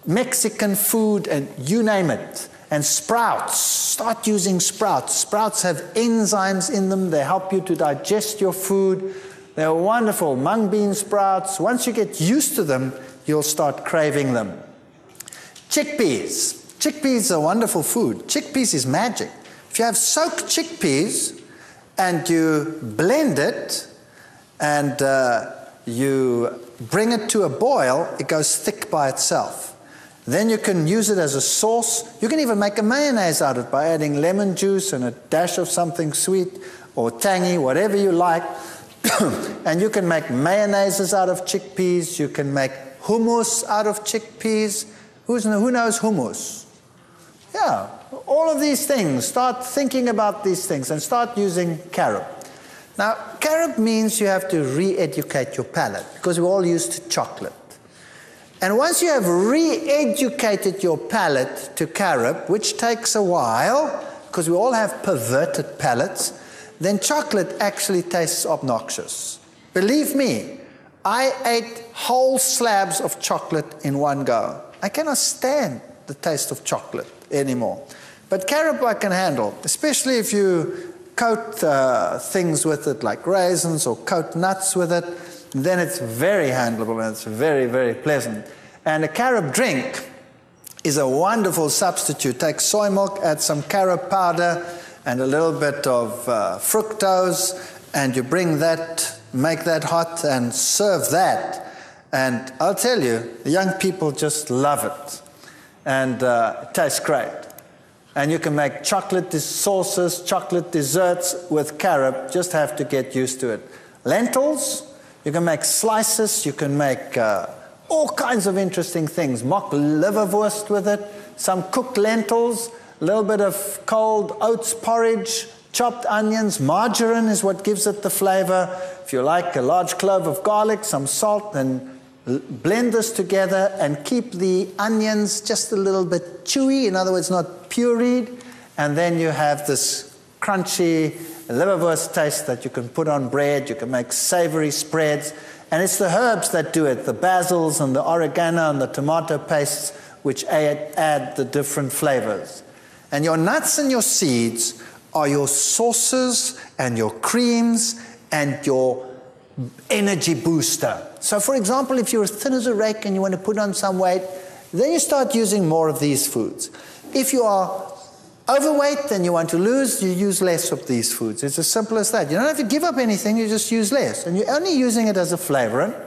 Mexican food and you name it. And sprouts. Start using sprouts. Sprouts have enzymes in them. They help you to digest your food. They're wonderful. Mung bean sprouts. Once you get used to them, you'll start craving them. Chickpeas. Chickpeas are wonderful food. Chickpeas is magic. If you have soaked chickpeas and you blend it and you bring it to a boil, it goes thick by itself. Then you can use it as a sauce. You can even make a mayonnaise out of it by adding lemon juice and a dash of something sweet or tangy, whatever you like. And you can make mayonnaises out of chickpeas. You can make hummus out of chickpeas. Who knows hummus? Yeah, all of these things. Start thinking about these things and start using carob. Now, carob means you have to re-educate your palate because we're all used to chocolate. And once you have re-educated your palate to carob, which takes a while, because we all have perverted palates, then chocolate actually tastes obnoxious. Believe me, I ate whole slabs of chocolate in one go. I cannot stand the taste of chocolate anymore. But carob I can handle, especially if you coat things with it like raisins or coat nuts with it. Then it's very handleable and it's very, very pleasant. And a carob drink is a wonderful substitute. Take soy milk, add some carob powder and a little bit of fructose, and you bring that, make that hot and serve that. And I'll tell you, the young people just love it. And it tastes great. And you can make chocolate sauces, chocolate desserts with carob. Just have to get used to it. Lentils. You can make slices, you can make all kinds of interesting things. Mock liverwurst with it, some cooked lentils, a little bit of cold oats porridge, chopped onions. Margarine is what gives it the flavor. If you like a large clove of garlic, some salt, then blend this together and keep the onions just a little bit chewy, in other words, not pureed. And then you have this crunchy liverwurst taste that you can put on bread. You can make savory spreads. And it's the herbs that do it, the basils and the oregano and the tomato pastes, which add the different flavors. And your nuts and your seeds are your sauces and your creams and your energy booster. So for example, if you're as thin as a rake and you want to put on some weight, then you start using more of these foods. If you are overweight and you want to lose, you use less of these foods. It's as simple as that. You don't have to give up anything, you just use less. And you're only using it as a flavorant.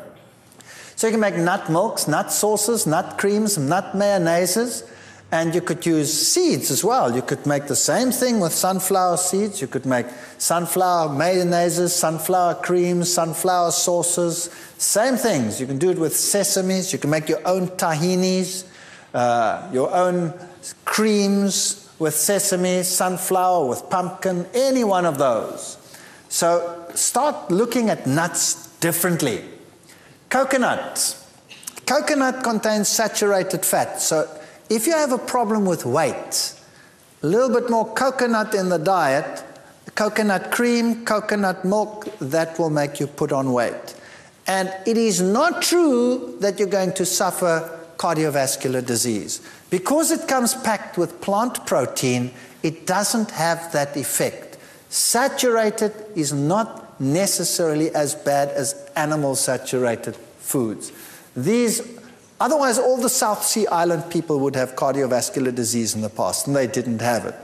So you can make nut milks, nut sauces, nut creams, nut mayonnaises. And you could use seeds as well. You could make the same thing with sunflower seeds. You could make sunflower mayonnaises, sunflower creams, sunflower sauces. Same things. You can do it with sesames. You can make your own tahinis, your own creams with sesame, sunflower, with pumpkin, any one of those. So start looking at nuts differently. Coconut. Coconut contains saturated fat, so if you have a problem with weight, a little bit more coconut in the diet, coconut cream, coconut milk, that will make you put on weight. And it is not true that you're going to suffer cardiovascular disease. Because it comes packed with plant protein, it doesn't have that effect. Saturated is not necessarily as bad as animal saturated foods. Otherwise, all the South Sea Island people would have cardiovascular disease in the past, and they didn't have it.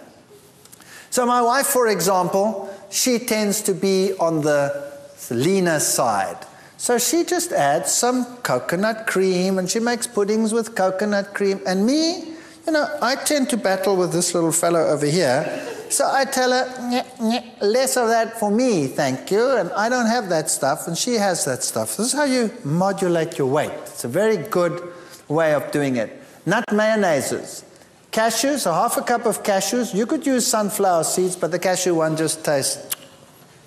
So my wife, for example, she tends to be on the leaner side. So she just adds some coconut cream, and she makes puddings with coconut cream. And me, I tend to battle with this little fellow over here. So I tell her, less of that for me, thank you. And I don't have that stuff, and she has that stuff. This is how you modulate your weight. It's a very good way of doing it. Nut mayonnaises. Cashews, so half a cup of cashews. You could use sunflower seeds, but the cashew one just tastes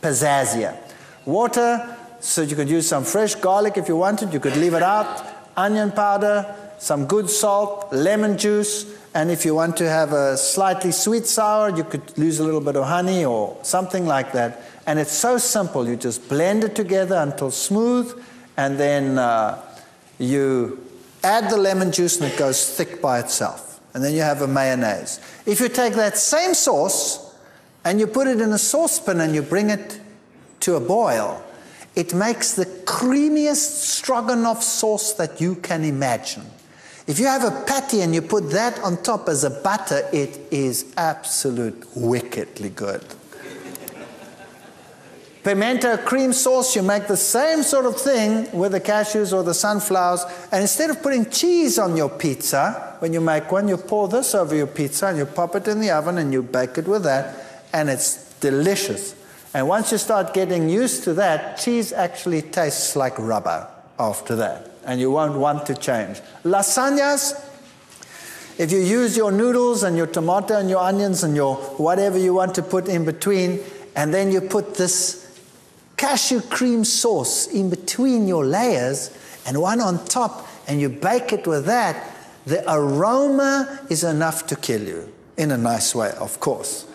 pizzazzier. Water, so you could use some fresh garlic if you wanted. You could leave it out. Onion powder, some good salt, lemon juice, and if you want to have a slightly sweet sour, you could use a little bit of honey or something like that. And it's so simple. You just blend it together until smooth, and then you add the lemon juice, and it goes thick by itself. And then you have a mayonnaise. If you take that same sauce and you put it in a saucepan and you bring it to a boil, it makes the creamiest stroganoff sauce that you can imagine. If you have a patty and you put that on top as a butter, it is absolute wickedly good. Pimento cream sauce, you make the same sort of thing with the cashews or the sunflowers, and instead of putting cheese on your pizza, when you make one, you pour this over your pizza and you pop it in the oven and you bake it with that, and it's delicious. And once you start getting used to that, cheese actually tastes like rubber after that, and you won't want to change. Lasagnas, if you use your noodles and your tomato and your onions and your whatever you want to put in between, and then you put this cashew cream sauce in between your layers and one on top, and you bake it with that, the aroma is enough to kill you, in a nice way, of course.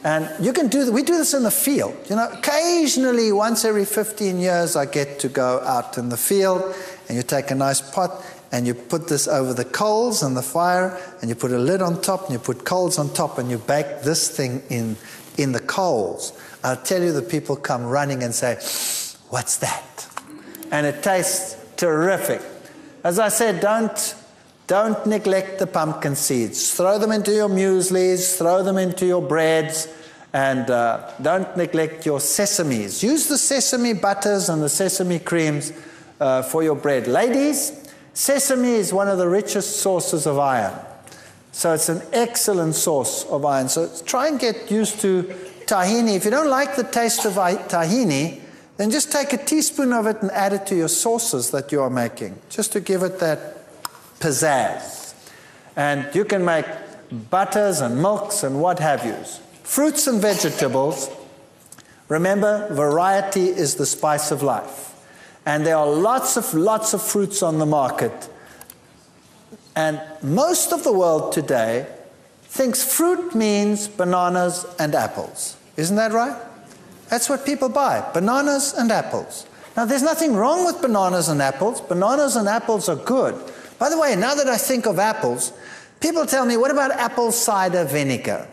And you can do we do this in the field. Occasionally, once every 15 years, I get to go out in the field, and you take a nice pot and you put this over the coals and the fire, and you put a lid on top, and you put coals on top, and you bake this thing in the coals. I'll tell you, the people come running and say, "What's that?" And it tastes terrific. As I said, don't neglect the pumpkin seeds. Throw them into your mueslis, throw them into your breads, and don't neglect your sesames. Use the sesame butters and the sesame creams for your bread. Ladies, sesame is one of the richest sources of iron. So it's an excellent source of iron. So try and get used to tahini. If you don't like the taste of tahini, then just take a teaspoon of it and add it to your sauces that you are making, just to give it that pizzazz. And you can make butters and milks and what have yous. Fruits and vegetables. Remember, variety is the spice of life. And there are lots of fruits on the market. And most of the world today thinks fruit means bananas and apples. Isn't that right? That's what people buy, bananas and apples. Now, there's nothing wrong with bananas and apples. Bananas and apples are good. By the way, now that I think of apples, people tell me, what about apple cider vinegar?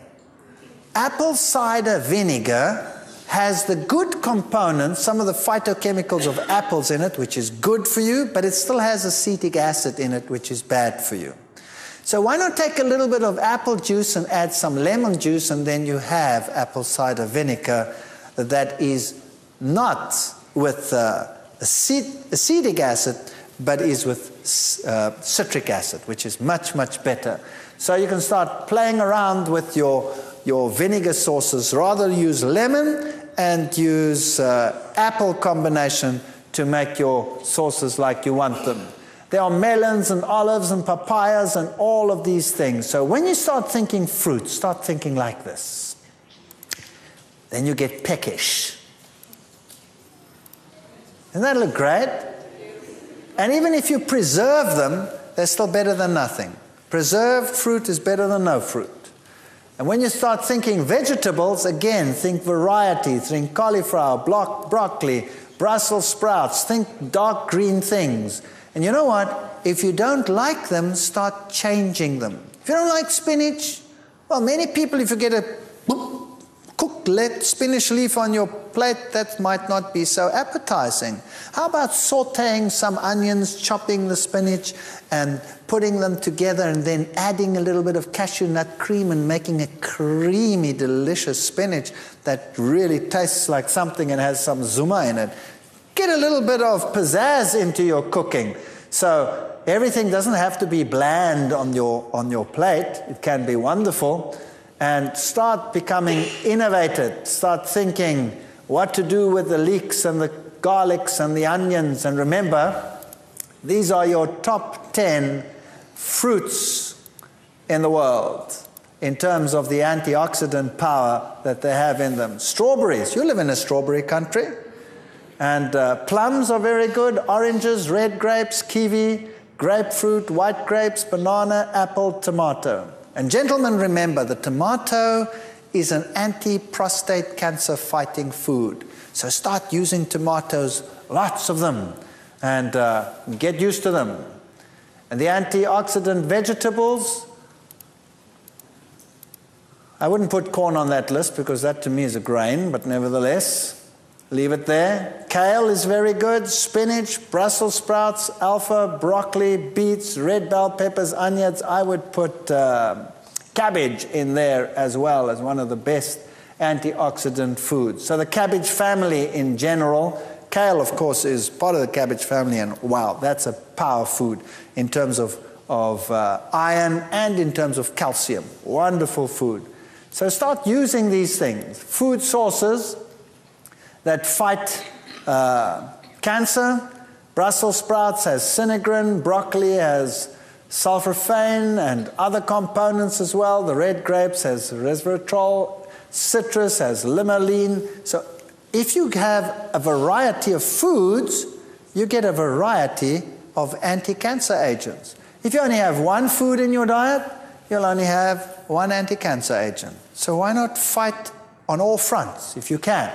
Apple cider vinegar has the good components, some of the phytochemicals of apples in it, which is good for you, but it still has acetic acid in it, which is bad for you. So why not take a little bit of apple juice and add some lemon juice, and then you have apple cider vinegar that is not with acetic acid, but is with citric acid, which is much, much better. So you can start playing around with your vinegar sauces. Rather use lemon and use apple combination to make your sauces like you want them. There are melons and olives and papayas and all of these things. So when you start thinking fruit, start thinking like this. Then you get peckish. Doesn't that look great? And even if you preserve them, they're still better than nothing. Preserved fruit is better than no fruit. And when you start thinking vegetables, again, think variety, think cauliflower, broccoli, Brussels sprouts, think dark green things. And you know what? If you don't like them, start changing them. If you don't like spinach, well, many people, if you get a cooked spinach leaf on your plate, that might not be so appetizing. How about sauteing some onions, chopping the spinach, and putting them together, and then adding a little bit of cashew nut cream and making a creamy, delicious spinach that really tastes like something and has some zuma in it. Get a little bit of pizzazz into your cooking. So everything doesn't have to be bland on your plate. It can be wonderful. And start becoming innovative. Start thinking what to do with the leeks and the garlics and the onions. And remember, these are your top 10 fruits in the world in terms of the antioxidant power that they have in them. Strawberries. You live in a strawberry country. And plums are very good. Oranges, red grapes, kiwi, grapefruit, white grapes, banana, apple, tomato. And gentlemen, remember, the tomato is an anti-prostate cancer fighting food. So start using tomatoes, lots of them, and get used to them. And the antioxidant vegetables, I wouldn't put corn on that list because that to me is a grain, but nevertheless, leave it there. Kale is very good. Spinach, Brussels sprouts, alpha, broccoli, beets, red bell peppers, onions. I would put cabbage in there as well as one of the best antioxidant foods. So the cabbage family in general, kale of course is part of the cabbage family, and wow, that's a power food in terms of iron and in terms of calcium. Wonderful food. So start using these things. Food sources that fight cancer. Brussels sprouts has sinigrin, broccoli has sulforaphane and other components as well. The red grapes has resveratrol, citrus has limonene. So if you have a variety of foods, you get a variety of anti-cancer agents. If you only have one food in your diet, you'll only have one anti-cancer agent. So why not fight on all fronts if you can?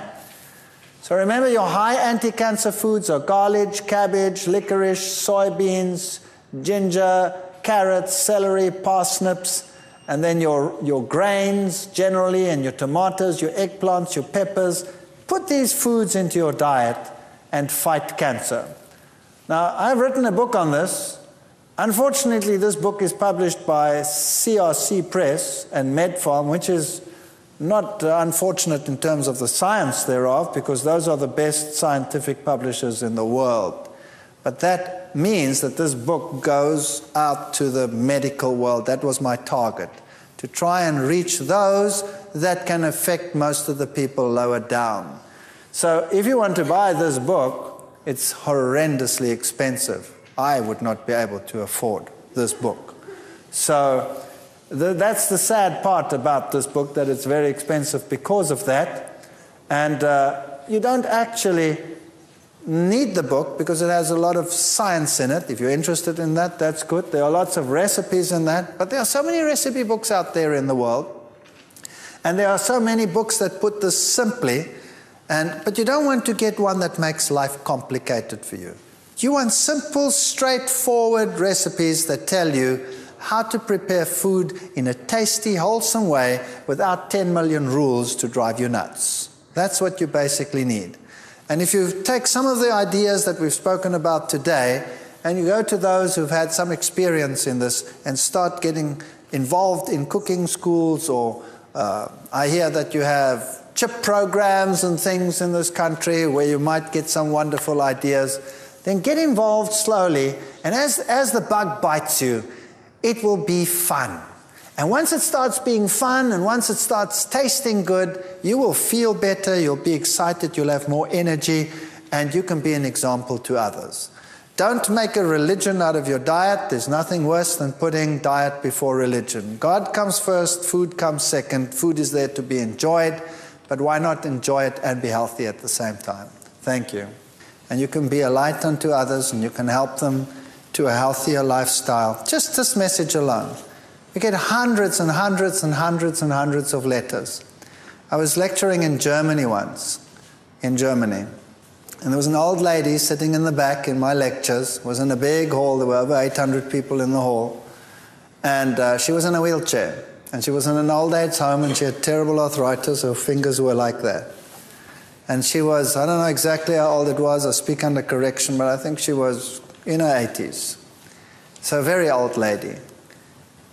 So remember, your high anti-cancer foods are garlic, cabbage, licorice, soybeans, ginger, carrots, celery, parsnips, and then your grains generally, and your tomatoes, your eggplants, your peppers. Put these foods into your diet and fight cancer. Now, I've written a book on this. Unfortunately, this book is published by CRC Press and MedFarm, which is not unfortunate in terms of the science thereof, because those are the best scientific publishers in the world. But that means that this book goes out to the medical world. That was my target, to try and reach those that can affect most of the people lower down. So if you want to buy this book, it's horrendously expensive. I would not be able to afford this book. So that's the sad part about this book, that it's very expensive because of that. And you don't actually need the book because it has a lot of science in it. If you're interested in that, that's good. There are lots of recipes in that. But there are so many recipe books out there in the world. And there are so many books that put this simply. But you don't want to get one that makes life complicated for you. You want simple, straightforward recipes that tell you how to prepare food in a tasty, wholesome way without 10 million rules to drive you nuts. That's what you basically need. And if you take some of the ideas that we've spoken about today, and you go to those who've had some experience in this and start getting involved in cooking schools, or I hear that you have chip programs and things in this country where you might get some wonderful ideas, then get involved slowly, and as the bug bites you, it will be fun. And once it starts being fun, and once it starts tasting good, you will feel better, you'll be excited, you'll have more energy, and you can be an example to others. Don't make a religion out of your diet. There's nothing worse than putting diet before religion. God comes first, food comes second. Food is there to be enjoyed, but why not enjoy it and be healthy at the same time? Thank you. And you can be a light unto others, and you can help them to a healthier lifestyle. Just this message alone. We get hundreds and hundreds and hundreds and hundreds of letters. I was lecturing in Germany once, and there was an old lady sitting in the back in my lectures. It was in a big hall. There were over 800 people in the hall. And she was in a wheelchair. And she was in an old age home, and she had terrible arthritis. Her fingers were like that. And she was, I don't know exactly how old it was. I speak under correction, but I think she was in her 80s. So a very old lady.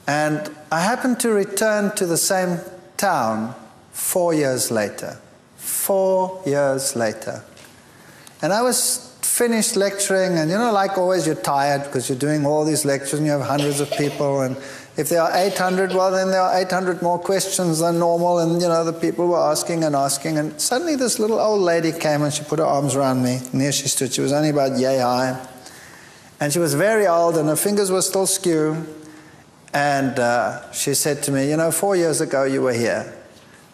And I happened to return to the same town 4 years later. 4 years later. And I was finished lecturing, and like always, you're tired because you're doing all these lectures and you have hundreds of people, and if there are 800, well, then there are 800 more questions than normal, and the people were asking, and suddenly this little old lady came and she put her arms around me, and here she stood. She was only about yay high, and she was very old, and her fingers were still skew, and she said to me, 4 years ago you were here,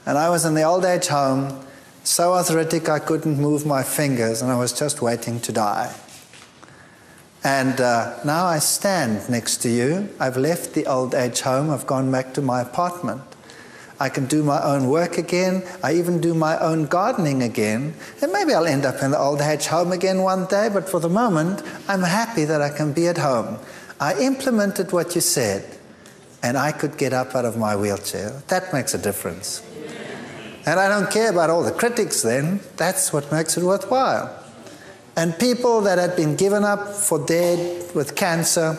and I was in the old age home, so arthritic I couldn't move my fingers, and I was just waiting to die. And now I stand next to you. I've left the old age home. I've gone back to my apartment. I can do my own work again. I even do my own gardening again. And maybe I'll end up in the old age home again one day, but for the moment, I'm happy that I can be at home. I implemented what you said, and I could get up out of my wheelchair. That makes a difference. And I don't care about all the critics then. That's what makes it worthwhile. And people that had been given up for dead with cancer,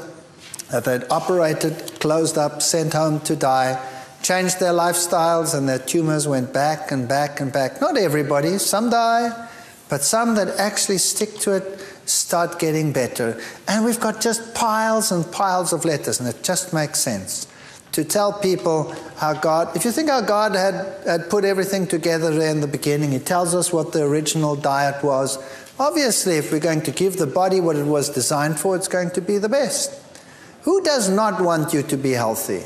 that they'd operated, closed up, sent home to die, changed their lifestyles, and their tumors went back and back and back. Not everybody, some die, but some that actually stick to it start getting better. And we've got just piles and piles of letters, and it just makes sense to tell people how God, if you think how God had put everything together there in the beginning, He tells us what the original diet was. Obviously, if we're going to give the body what it was designed for, it's going to be the best. Who does not want you to be healthy?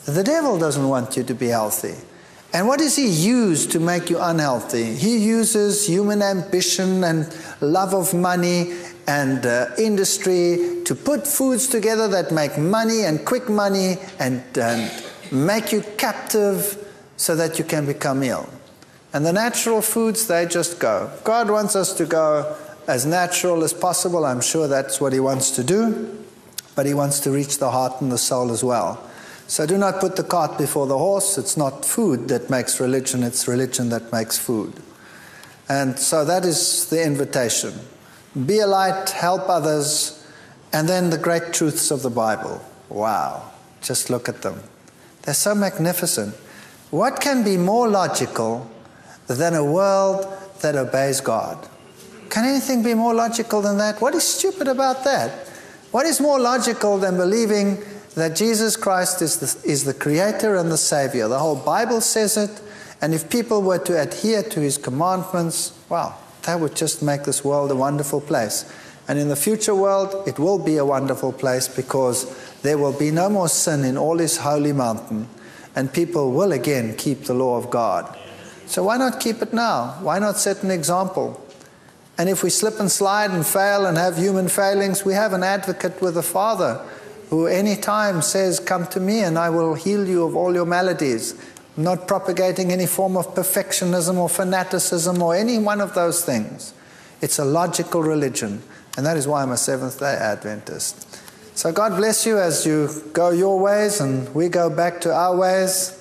The devil doesn't want you to be healthy. And what does he use to make you unhealthy? He uses human ambition and love of money and industry to put foods together that make money and quick money and make you captive so that you can become ill. And the natural foods, they just go. God wants us to go as natural as possible. I'm sure that's what He wants to do. But He wants to reach the heart and the soul as well. So do not put the cart before the horse. It's not food that makes religion. It's religion that makes food. And so that is the invitation. Be a light, help others, and then the great truths of the Bible. Wow. Just look at them. They're so magnificent. What can be more logical than a world that obeys God? Can anything be more logical than that? What is stupid about that? What is more logical than believing that Jesus Christ is the Creator and the Savior? The whole Bible says it, and if people were to adhere to His commandments, wow, that would just make this world a wonderful place. And in the future world, it will be a wonderful place because there will be no more sin in all His holy mountain, and people will again keep the law of God. So why not keep it now? Why not set an example? And if we slip and slide and fail and have human failings, we have an advocate with the Father who any time says, "Come to me and I will heal you of all your maladies." I'm not propagating any form of perfectionism or fanaticism or any one of those things. It's a logical religion, and that is why I'm a Seventh-day Adventist. So God bless you as you go your ways and we go back to our ways,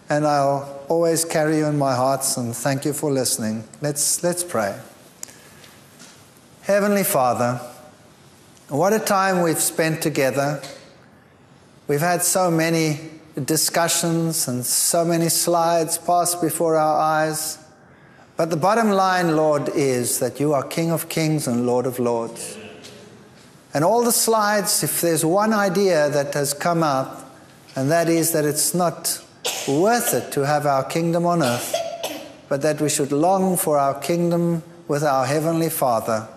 and I'll always carry you in my hearts, and thank you for listening. Let's pray. Heavenly Father, what a time we've spent together. We've had so many discussions and so many slides pass before our eyes. But the bottom line, Lord, is that you are King of Kings and Lord of Lords. And all the slides, if there's one idea that has come up, and that is that it's not worth it to have our kingdom on earth, but that we should long for our kingdom with our Heavenly Father.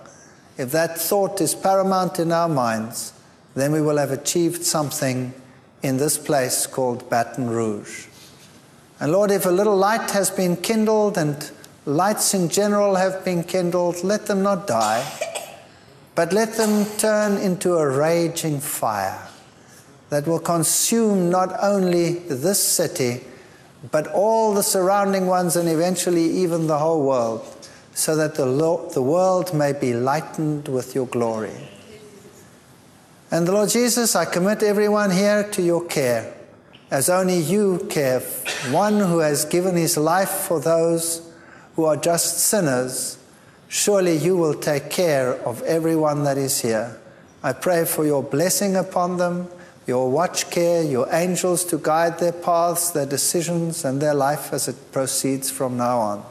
If that thought is paramount in our minds, then we will have achieved something in this place called Baton Rouge. And Lord, if a little light has been kindled, and lights in general have been kindled, let them not die. but let them turn into a raging fire that will consume not only this city, but all the surrounding ones and eventually even the whole world, so that the world may be lightened with your glory. And Lord Jesus, I commit everyone here to your care, as only you care, one who has given his life for those who are just sinners. Surely you will take care of everyone that is here. I pray for your blessing upon them, your watch care, your angels to guide their paths, their decisions, and their life as it proceeds from now on.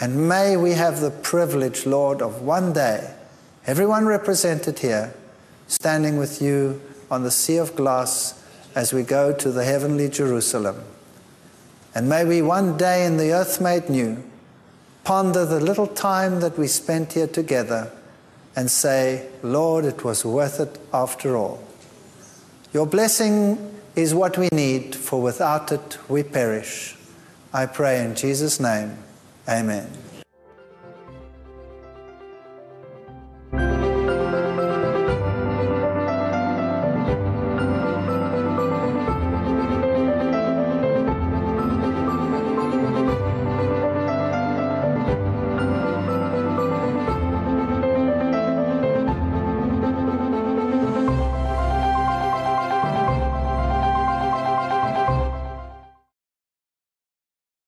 And may we have the privilege, Lord, of one day, everyone represented here, standing with you on the sea of glass as we go to the heavenly Jerusalem. And may we one day in the earth made new ponder the little time that we spent here together and say, Lord, it was worth it after all. Your blessing is what we need, for without it we perish. I pray in Jesus' name, amen.